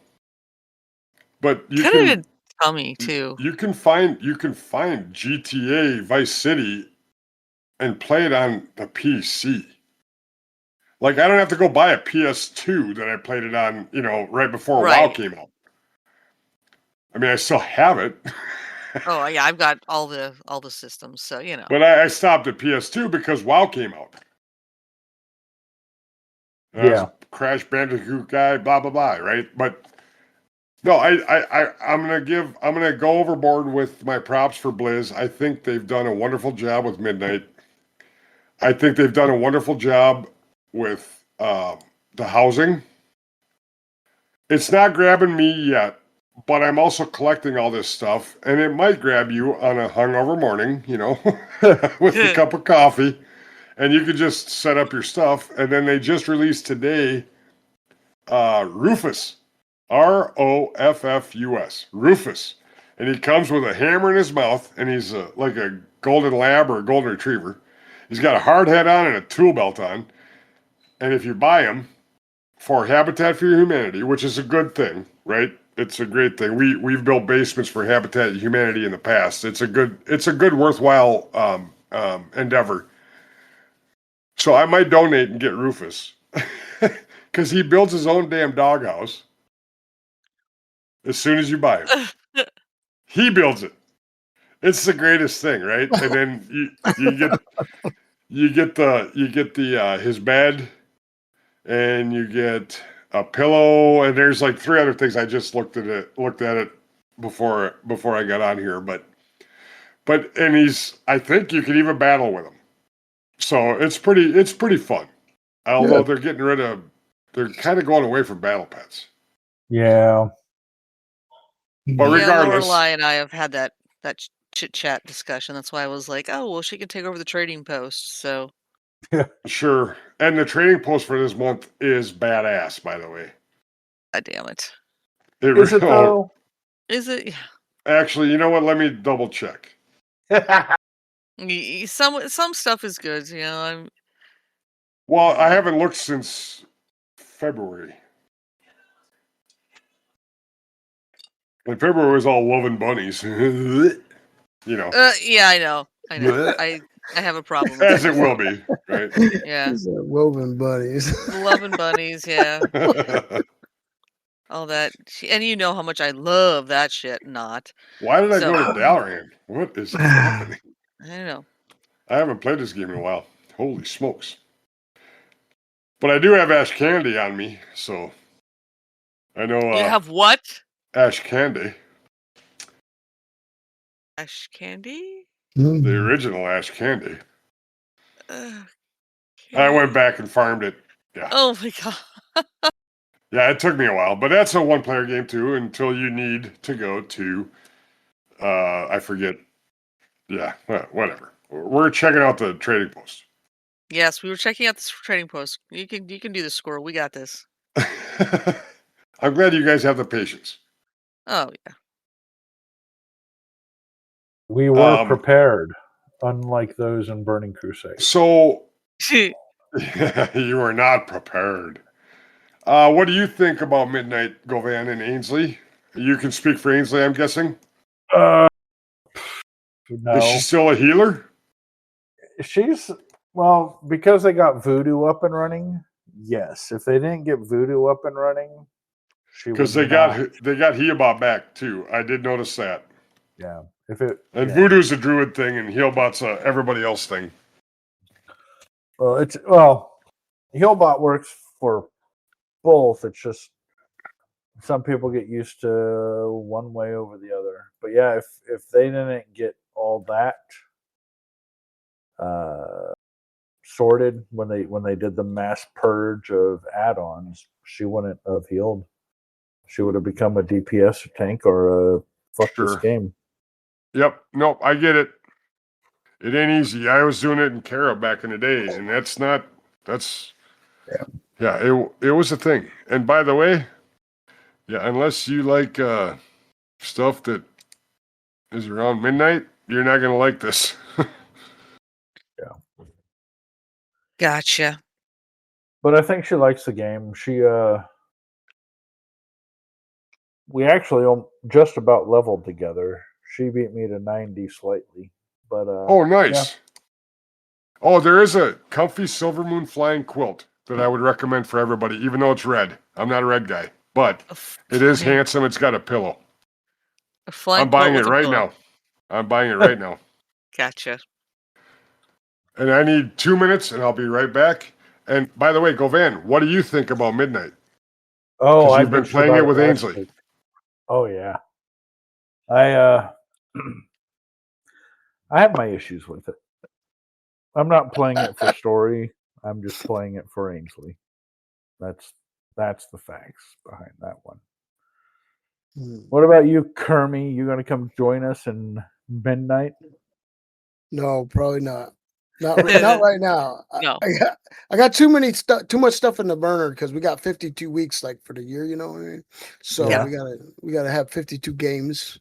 But you could can have been Tummy too. You can find GTA Vice City and play it on the PC. Like I don't have to go buy a PS2 that I played it on, right before WoW came out. I mean, I still have it. Oh yeah, I've got all the systems, so But I stopped at PS2 because WoW came out. I was a Crash Bandicoot guy, blah blah blah, right? But no, I'm gonna go overboard with my props for Blizz. I think they've done a wonderful job with Midnight. I think they've done a wonderful job with the housing. It's not grabbing me yet, but I'm also collecting all this stuff, and it might grab you on a hungover morning, with a cup of coffee, and you could just set up your stuff. And then they just released today Rufus. Roffus. Rufus. And he comes with a hammer in his mouth, and he's like a golden lab or a golden retriever. He's got a hard hat on and a tool belt on. And if you buy him for Habitat for Humanity, which is a good thing, right? It's a great thing. We've built basements for Habitat for Humanity in the past. It's a good worthwhile endeavor. So I might donate and get Rufus because he builds his own damn doghouse. As soon as you buy him, he builds it. It's the greatest thing, right? And then you get his bed, and you get a pillow, and there's like 3 other things. I just looked at it before I got on here, but I think you can even battle with him. So it's pretty fun. Although they're kind of going away from battle pets. Yeah. But regardless, Lorelai and I have had that chit chat discussion. That's why I was like, oh well, she can take over the trading post. So sure. And the trading post for this month is badass, by the way. God damn it! Is it though? Is it? Actually, you know what? Let me double check. Some stuff is good. Well, I haven't looked since February. And February was all love and bunnies. Yeah, I know. I have a problem with As it will be, right? Yeah. Woven bunnies. Love and bunnies, yeah. All that. And you know how much I love that shit, not. Why did I go to Dalaran? What is happening? I don't know. I haven't played this game in a while. Holy smokes. But I do have Ash Candy on me, so I know. You have what? Ash Candy. Ash Candy? The original Ash Candy. I went back and farmed it. Yeah. Oh my god. Yeah, it took me a while, but that's a one-player game too. Until you need to go to, I forget. Yeah, whatever. We're checking out the trading post. Yes, we were checking out the trading post. You can do the score. We got this. I'm glad you guys have the patience. Oh yeah. We were prepared, unlike those in Burning Crusade. So you were not prepared. What do you think about Midnight, Govan and Ainsley? You can speak for Ainsley, I'm guessing. No. Is she still a healer? Well, because they got Voodoo up and running. Yes, if they didn't get Voodoo up and running, because they got Healbot back too. I did notice that. Yeah, Voodoo's a druid thing, and Healbot's a everybody else thing. Well, Healbot works for both. It's just some people get used to one way over the other. But yeah, if they didn't get all that sorted when they did the mass purge of add-ons, she wouldn't have healed. She would have become a DPS tank or a this game. Yep. Nope. I get it. It ain't easy. I was doing it in Kara back in the day, and it was a thing. And by the way, unless you like stuff that is around midnight, you're not gonna like this. Yeah. Gotcha. But I think she likes the game. We actually just about leveled together. She beat me to 90 slightly. But oh, nice. Yeah. Oh, there is a comfy Silvermoon flying quilt that I would recommend for everybody, even though it's red. I'm not a red guy, but it is handsome. It's got a pillow. I'm buying it right now. I'm buying it right now. Gotcha. And I need 2 minutes, and I'll be right back. And by the way, Govan, what do you think about Midnight? Oh, You've been playing it with Ainsley. Oh yeah, I I have my issues with it. I'm not playing it for story. I'm just playing it for Ainsley. That's the facts behind that one. What about you, Kermie? You going to come join us in Midnight? No, probably not. Not right now. No. I got too much stuff in the burner because we got 52 weeks like for the year. You know what I mean? So Yeah. we gotta have 52 games.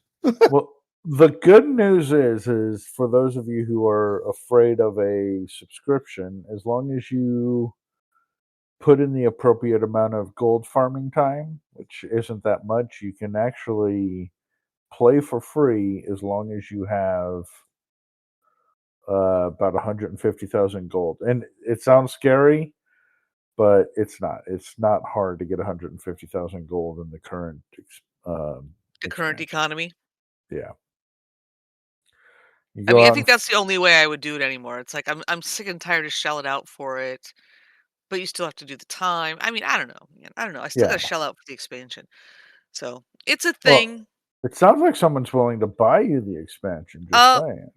Well, the good news is for those of you who are afraid of a subscription, as long as you put in the appropriate amount of gold farming time, which isn't that much, you can actually play for free as long as you have about 150,000 gold. And it sounds scary, but it's not. It's not hard to get 150,000 gold in the current The current economy. Yeah. I mean, I think that's the only way I would do it anymore. It's like I'm sick and tired of shelling out for it, but you still have to do the time. I mean, I don't know. I don't know. I still got to shell out for the expansion. So it's a thing. Well, it sounds like someone's willing to buy you the expansion. Just saying.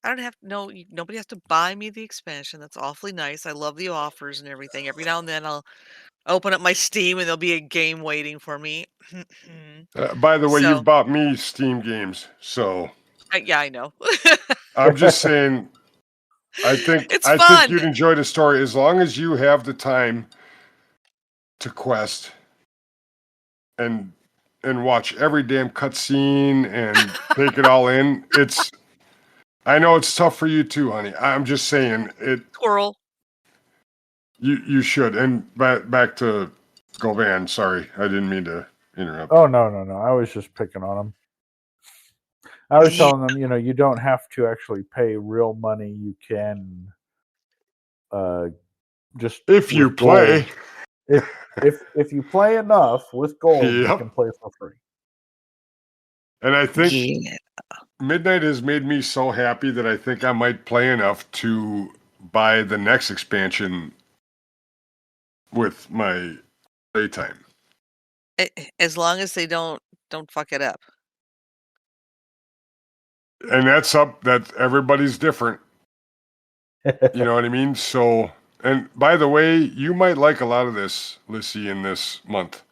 I don't have nobody has to buy me the expansion. That's awfully nice. I love the offers and everything. Every now and then I'll open up my Steam and there'll be a game waiting for me. By the way, you've bought me Steam games, so yeah, I know. I'm just saying. I think you'd enjoy the story as long as you have the time to quest and watch every damn cutscene and take it all in. I know it's tough for you too, honey. I'm just saying it. Squirrel. You should. And back to Govan. Sorry, I didn't mean to interrupt. Oh no! I was just picking on him. I was telling them, you don't have to actually pay real money. You can just if you play. If you play enough with gold, you can play for free. And I think Midnight has made me so happy that I think I might play enough to buy the next expansion with my playtime. As long as they don't fuck it up. And that everybody's different. You know what I mean? So, and by the way, you might like a lot of this, Lissy, in this month.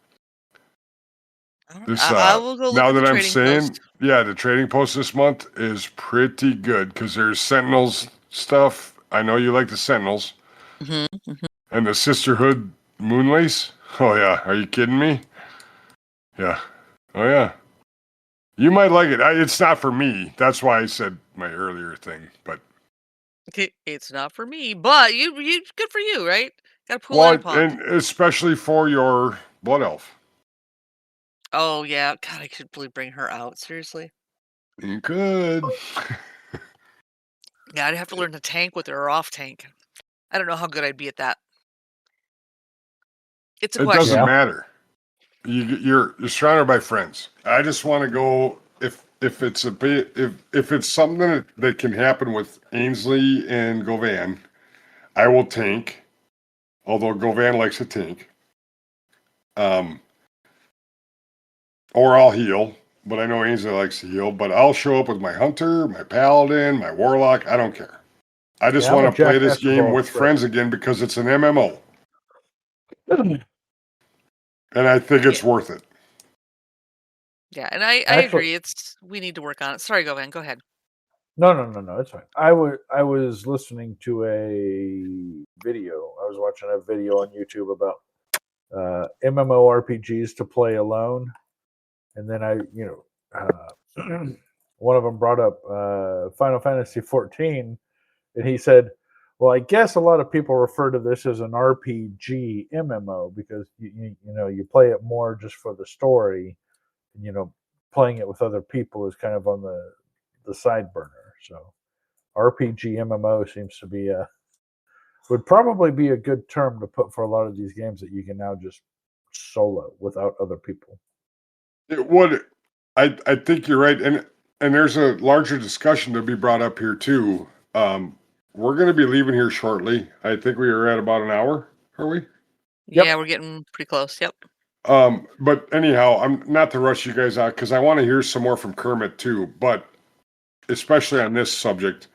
I will go look at the trading post. Yeah, the trading post this month is pretty good because there's Sentinels stuff. I know you like the Sentinels. Mm-hmm. And the Sisterhood Moonlace. Oh, yeah. Are you kidding me? Yeah. Oh, yeah. You might like it. It's not for me. That's why I said my earlier thing. But it's not for me. But you good for you, right? Got a pool and a pond. And especially for your Blood Elf. Oh, yeah. God, I could really bring her out. Seriously. You could. Yeah, I'd have to learn to tank with her or off tank. I don't know how good I'd be at that. It's a question. It doesn't matter. You're surrounded by friends. I just want to go if it's something that can happen with Ainsley and Govan, I will tank. Although Govan likes to tank. Or I'll heal, but I know Ainsley likes to heal. But I'll show up with my hunter, my paladin, my warlock. I don't care. I just want to play this game with friends again because it's an MMO. And I think it's worth it. Yeah, and I agree. We need to work on it. Sorry, Govan, go ahead. No, it's fine. I was listening to a video. I was watching a video on YouTube about MMORPGs to play alone. And then one of them brought up Final Fantasy 14, and he said, well, I guess a lot of people refer to this as an RPG MMO because you play it more just for the story, and playing it with other people is kind of on the side burner. So RPG MMO seems to be would probably be a good term to put for a lot of these games that you can now just solo without other people. It would. I think you're right, and there's a larger discussion to be brought up here too. we're going to be leaving here shortly. I think we are at about an hour. Are we? Yep. Yeah, we're getting pretty close. Yep. But anyhow, I'm not to rush you guys out because I want to hear some more from Kermit too. But especially on this subject,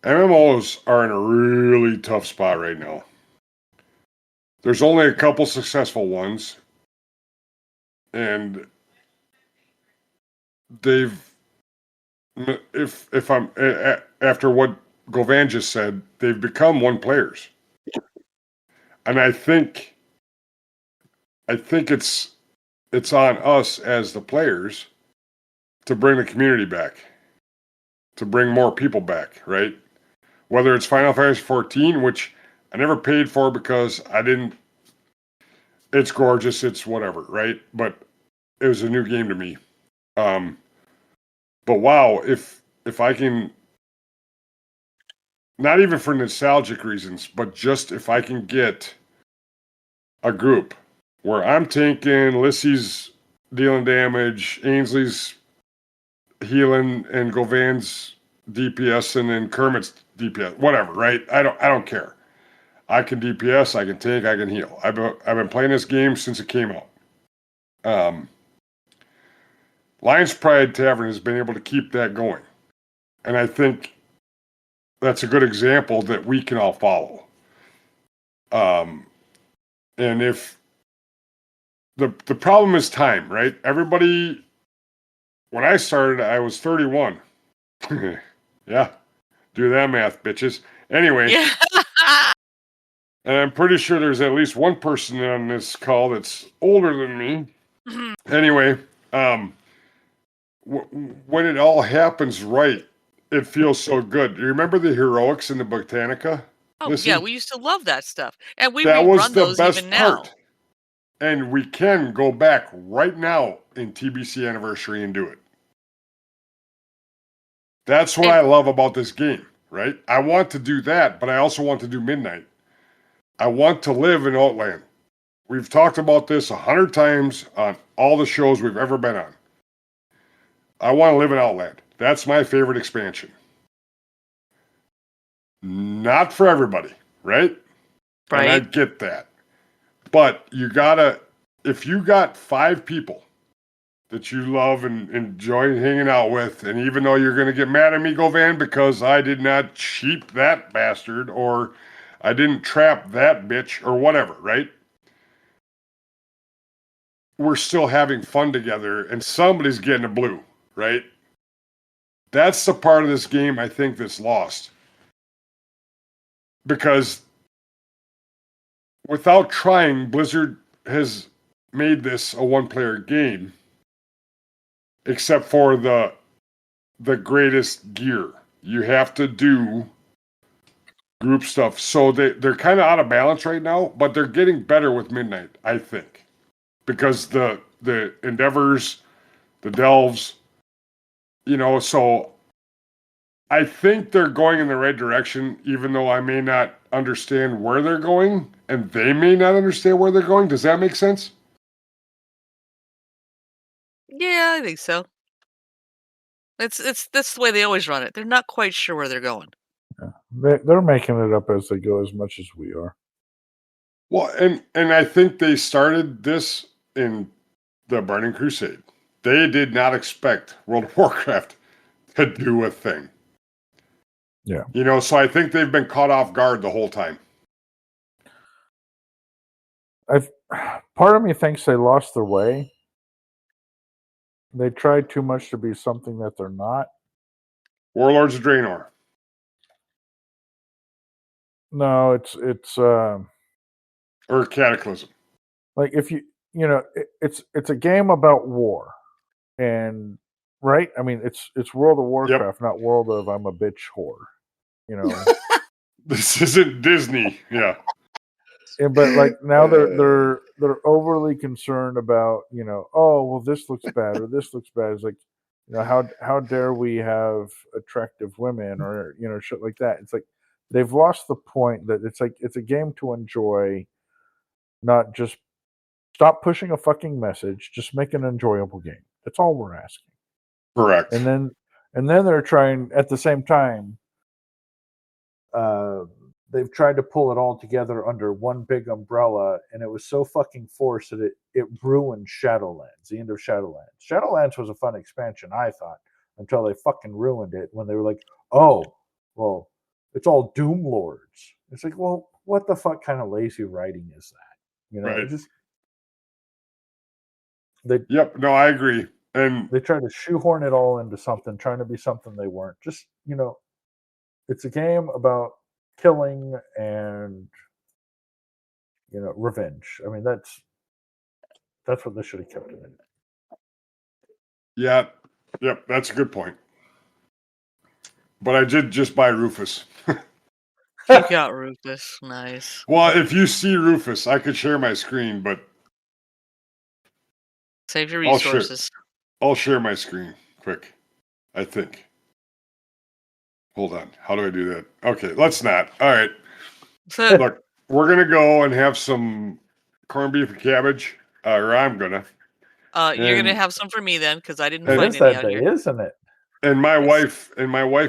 MMOs are in a really tough spot right now. There's only a couple successful ones, and they've, if I'm after what Govan just said, they've become one players, and I think it's on us as the players to bring the community back, to bring more people back, right? Whether it's Final Fantasy 14, which I never paid for because I didn't. It's gorgeous, it's whatever, right? But it was a new game to me. But wow, if I can, not even for nostalgic reasons, but just if I can get a group where I'm tanking, Lissy's dealing damage, Ainsley's healing, and Govan's DPS, and then Kermit's DPS, whatever, right? I don't care. I can DPS, I can tank, I can heal. I've been playing this game since it came out. Lion's Pride Tavern has been able to keep that going. And I think that's a good example that we can all follow. And if the problem is time, right? Everybody, when I started, I was 31. Yeah, do that math, bitches. Anyway, Yeah. and I'm pretty sure there's at least one person on this call that's older than me. Anyway, when it all happens right, it feels so good. You remember the heroics in the Botanica? Oh, Listen, yeah, we used to love that stuff. And we that was rerun the those best even now. part. And we can go back right now in TBC Anniversary and do it. That's what I love about this game, right? I want to do that, but I also want to do Midnight. I want to live in Outland. We've talked about this 100 times on all the shows we've ever been on. I want to live in Outland. That's my favorite expansion. Not for everybody, right? Right. And I get that. But you gotta, if you got 5 people that you love and enjoy hanging out with, and even though you're going to get mad at me, Govan, because I did not cheat that bastard, or I didn't trap that bitch, or whatever, right? We're still having fun together, and somebody's getting a blue, right? That's the part of this game I think that's lost. Because without trying, Blizzard has made this a one-player game, except for the greatest gear. You have to do group stuff. So they're kind of out of balance right now, but they're getting better with Midnight, I think. Because the Endeavors, the Delves, so I think they're going in the right direction, even though I may not understand where they're going, and they may not understand where they're going. Does that make sense? Yeah, I think so. That's the way they always run it. They're not quite sure where they're going. Yeah. They're making it up as they go as much as we are. Well, and I think they started this in the Burning Crusade. They did not expect World of Warcraft to do a thing. Yeah. So I think they've been caught off guard the whole time. Part of me thinks they lost their way. They tried too much to be something that they're not. Warlords of Draenor. No, it's or Cataclysm. Like if it's a game about war, and right. I mean, it's World of Warcraft, not World of I'm a bitch whore. This isn't Disney. Yeah. Yeah, but like now they're overly concerned about oh well this looks bad or this looks bad. It's like how dare we have attractive women or shit like that. It's like they've lost the point that it's a game to enjoy, not just stop pushing a fucking message. Just make an enjoyable game. That's all we're asking. Correct. And then they're trying at the same time they've tried to pull it all together under one big umbrella, and it was so fucking forced that it ruined Shadowlands, the end of Shadowlands. Shadowlands was a fun expansion, I thought, until they fucking ruined it when they were like, oh, well, it's all Doom Lords. It's like, well, what the fuck kind of lazy writing is that? You know, Right. it just Yep. No, I agree. And they try to shoehorn it all into something, trying to be something they weren't. Just, you know, it's a game about killing and, you know, revenge. I mean, that's what they should have kept it in. yeah, yep, that's a good point. But I did just buy Rufus. You got Rufus. Nice. Well, if you see Rufus, I could share my screen, but Save your I'll share. resources. I'll share my screen quick, I think. Hold on. How do I do that? Okay, let's not. All right. Look, we're going to go and have some corned beef and cabbage. Or I'm going to. You're going to have some for me then, because I didn't It find is any that out day, here. isn't it? And my wife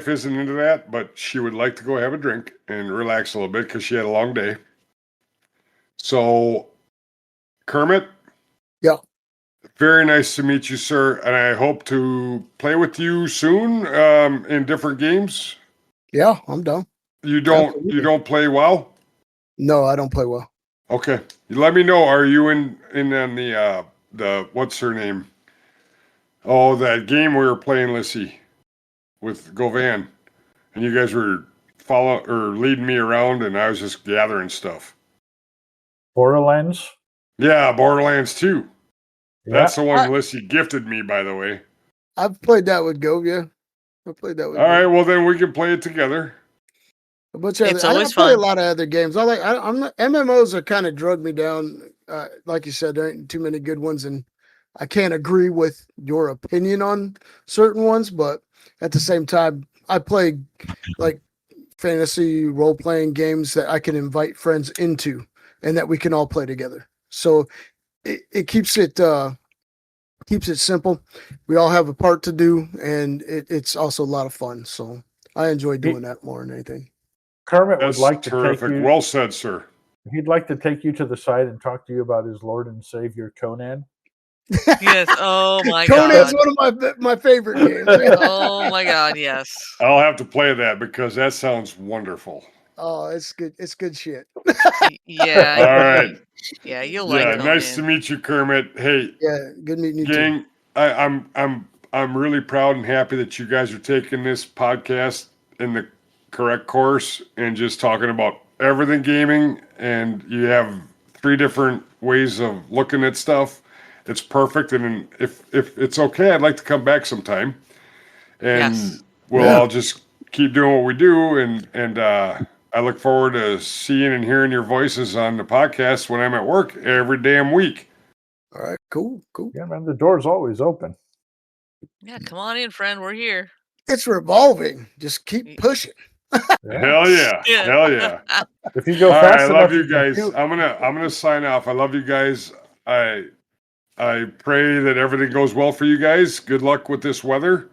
isn't into that, but she would like to go have a drink and relax a little bit because she had a long day. So, Kermit? Yeah. Very nice to meet you, sir. And I hope to play with you soon in different games. Yeah, I'm down. You don't play WoW? No, I don't play WoW. Okay. You let me know. Are you in on the what's her name? Oh, that game we were playing, Lissy, with Govan. And you guys were leading me around, and I was just gathering stuff. Borderlands? Yeah, Borderlands 2. Yeah. That's the one Lissy gifted me, by the way. I've played that with Go, yeah. I played that with All right, well then we can play it together. It's I always play a fun. lot of other games. MMOs are kind of drug me down. Like you said, there ain't too many good ones, and I can't agree with your opinion on certain ones, but at the same time, I play like fantasy role-playing games that I can invite friends into and that we can all play together. So it keeps it simple. We all have a part to do, and it's also a lot of fun. So I enjoy doing that more than anything. Kermit That's would like to terrific. take you. Well said, sir. He'd like to take you to the side and talk to you about his Lord and Savior Conan. Yes. Oh my Conan's God. one of my favorite games. Oh my God. Yes. I'll have to play that because that sounds wonderful. Oh, it's good. It's good shit. Yeah. All right. Yeah, you'll like Yeah, Conan. nice to meet you, Kermit. Hey, Yeah, good meeting you gang, too. I'm really proud and happy that you guys are taking this podcast in the correct course and just talking about everything gaming, and you have 3 different ways of looking at stuff. It's perfect, and if it's okay, I'd like to come back sometime, and Yes. I'll just keep doing what we do, and I look forward to seeing and hearing your voices on the podcast when I'm at work every damn week. All right, cool. Yeah, man, the door's always open. Yeah, come on in, friend. We're here. It's revolving. Just keep pushing. Yeah. Hell yeah. Hell yeah. If you go All fast right, I enough, love you can guys. shoot. I'm gonna sign off. I love you guys. I pray that everything goes well for you guys. Good luck with this weather.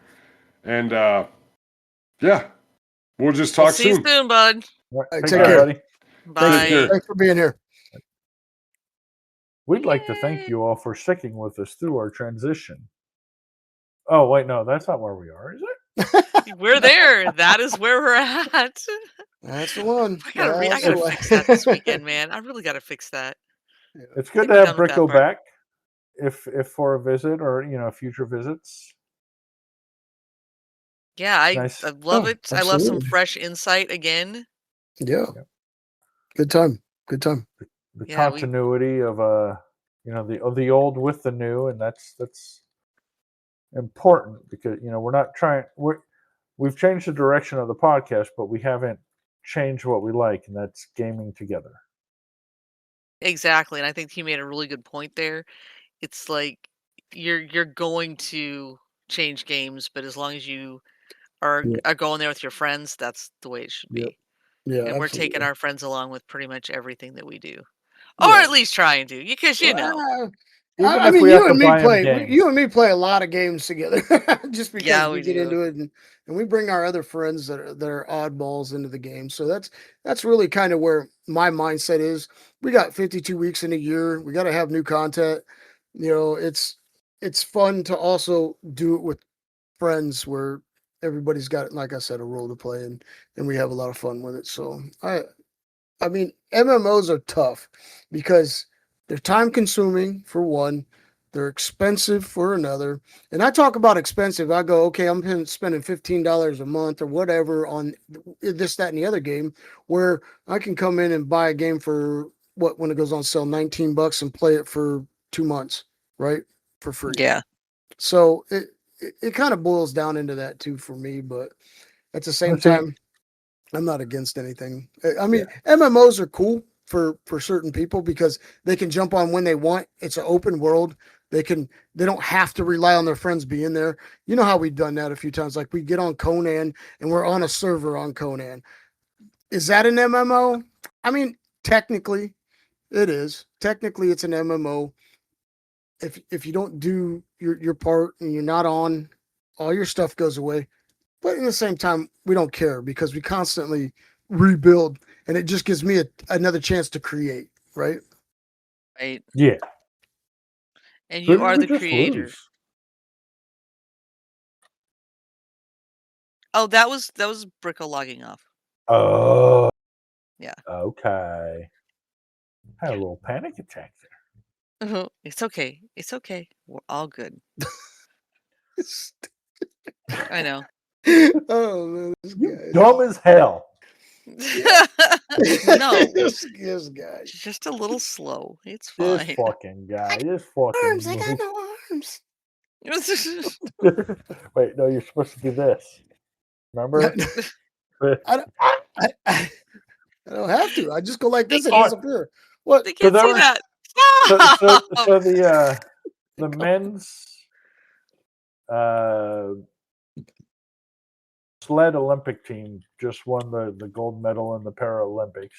And yeah. We'll just talk See you soon. soon, bud. All right, Take take care, care. buddy. Bye. Thanks for being here. We'd like to thank you all for sticking with us through our transition. Oh, wait, no, that's not where we are, is it? We're there. That is where we're at. That's the one. I gotta fix that this weekend, man. I really gotta fix that. It's good I to think have we're done with Bricco that part. back, if for a visit or future visits. Yeah, I Nice. love it. I love some absolutely. fresh insight again. Yeah. Good time. The Yeah, continuity of the old with the new, and that's important because we're not trying. We've changed the direction of the podcast, but we haven't changed what we like, and that's gaming together. Exactly, and I think he made a really good point there. It's like you're going to change games, but as long as you are going there with your friends, that's the way it should be. Yeah, and we're absolutely. taking our friends along with pretty much everything that we do, or Yeah. at least trying to, because I mean, you and me play a lot of games together, just because we get into it, and we bring our other friends that are oddballs into the game. So that's really kind of where my mindset is. We got 52 weeks in a year. We got to have new content. You know, it's fun to also do it with friends where everybody's got, like I said, a role to play, and we have a lot of fun with it. So I mean, MMOs are tough because they're time consuming for one, they're expensive for another. And I talk about expensive. I go, okay, I'm spending $15 a month or whatever on this, that, and the other game, where I can come in and buy a game for when it goes on sale, $19 and play it for 2 months, right? For free. Yeah. So it kind of boils down into that too for me, but at the same time, I'm not against anything. I mean, MMOs are cool for certain people because they can jump on when they want. It's an open world. They don't have to rely on their friends being there. You know how we've done that a few times. Like we get on Conan and we're on a server on Conan. Is that an MMO? I mean, technically it is. Technically it's an MMO. If you don't do your part and you're not on, all your stuff goes away. But in the same time, we don't care because we constantly rebuild, and it just gives me another chance to create, right? Right. Yeah. And you are the creator. Lose? Oh, that was Bricco logging off. Oh. Yeah. Okay. I had a little panic attack there. It's okay. It's okay. We're all good. I know. Oh man, this guy dumb as hell. No, this guy just a little slow. It's fine. This fucking guy. This fucking arms. I got no arms. Wait, no, you're supposed to do this. Remember? I don't have to. I just go like this and disappear. What? They can't see that. So the men's sled Olympic team just won the gold medal in the Paralympics.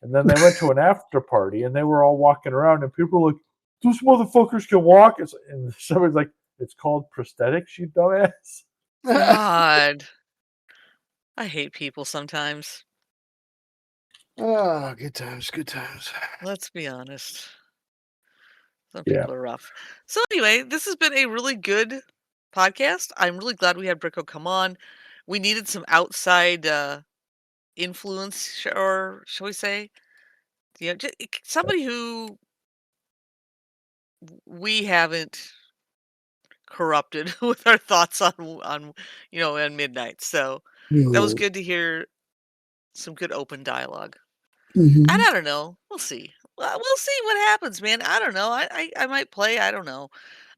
And then they went to an after party and they were all walking around and people were like, those motherfuckers can walk. And somebody's like, it's called prosthetics, you dumbass. God. I hate people sometimes. Oh, good times, good times. Let's be honest. Some people are rough. So anyway, this has been a really good podcast. I'm really glad we had Bricco come on. We needed some outside influence, or shall we say, just somebody who we haven't corrupted with our thoughts on midnight. So that was good to hear some good open dialogue. Mm-hmm. And I don't know. We'll see. We'll see what happens, man. I don't know. I might play. I don't know.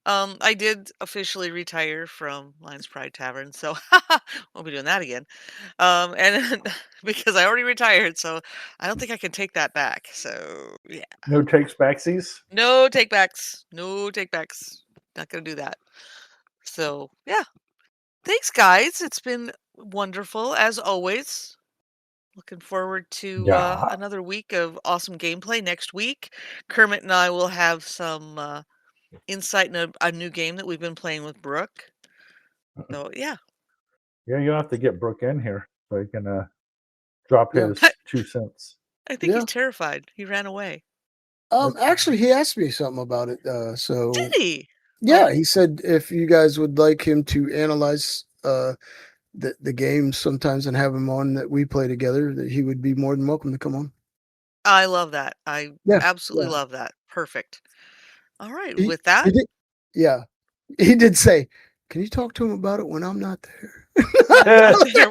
I did officially retire from Lions Pride Tavern, so won't be doing that again. And because I already retired, so I don't think I can take that back. So yeah. No takes backsies? No take backs. No take backs. Not gonna do that. So yeah. Thanks, guys. It's been wonderful as always. Looking forward to another week of awesome gameplay next week. Kermit and I will have some insight in a new game that we've been playing with Brooke. So, yeah. Yeah, you'll have to get Brooke in here so he can drop his 2 cents. I think he's terrified. He ran away. Actually, he asked me something about it. So did he? Yeah, he said if you guys would like him to analyze the games sometimes and have him on that we play together, that he would be more than welcome to come on. I love that. I absolutely love that. Perfect. All right. With that, he did say, "Can you talk to him about it when I'm not there?"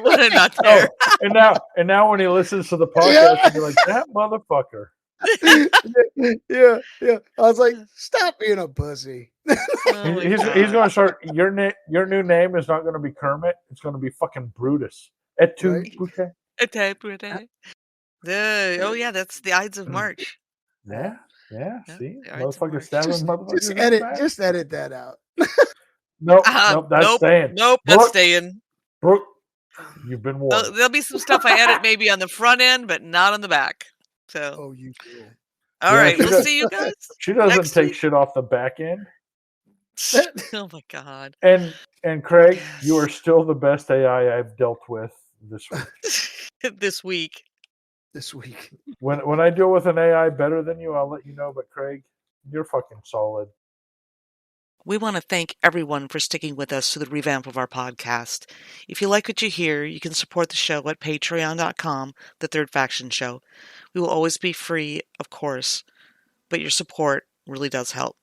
When I'm not there. And now when he listens to the podcast, he'll be like, "That motherfucker." Yeah. I was like, "Stop being a pussy." He's going to start. Your new name is not going to be Kermit. It's going to be fucking Brutus. Oh yeah, that's the Ides of March. Yeah. See, motherfucker stabbing motherfuckers. Just edit that out. Nope. That's staying. Nope, that's staying. Brooke, you've been warned. There'll be some stuff I edit maybe on the front end, but not on the back. So. Oh, you will. All Yeah, right, she we'll does- see you guys. She doesn't Next take week. shit off the back end. Oh my god. And Craig, Yes. you are still the best AI I've dealt with this week. This week. This week. When I deal with an AI better than you, I'll let you know. But Craig, you're fucking solid. We want to thank everyone for sticking with us through the revamp of our podcast. If you like what you hear, you can support the show at patreon.com, The Third Faction Show. We will always be free, of course, but your support really does help.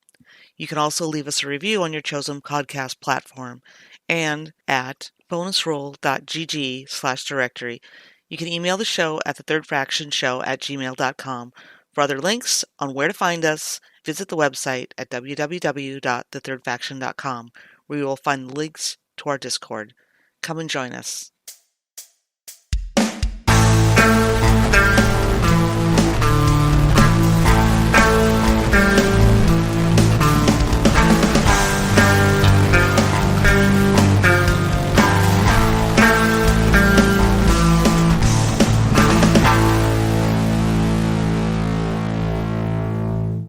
You can also leave us a review on your chosen podcast platform and at bonusroll.gg/directory. You can email the show at thethirdfactionshow@gmail.com. For other links on where to find us, visit the website at www.thethirdfaction.com, where you will find links to our Discord. Come and join us.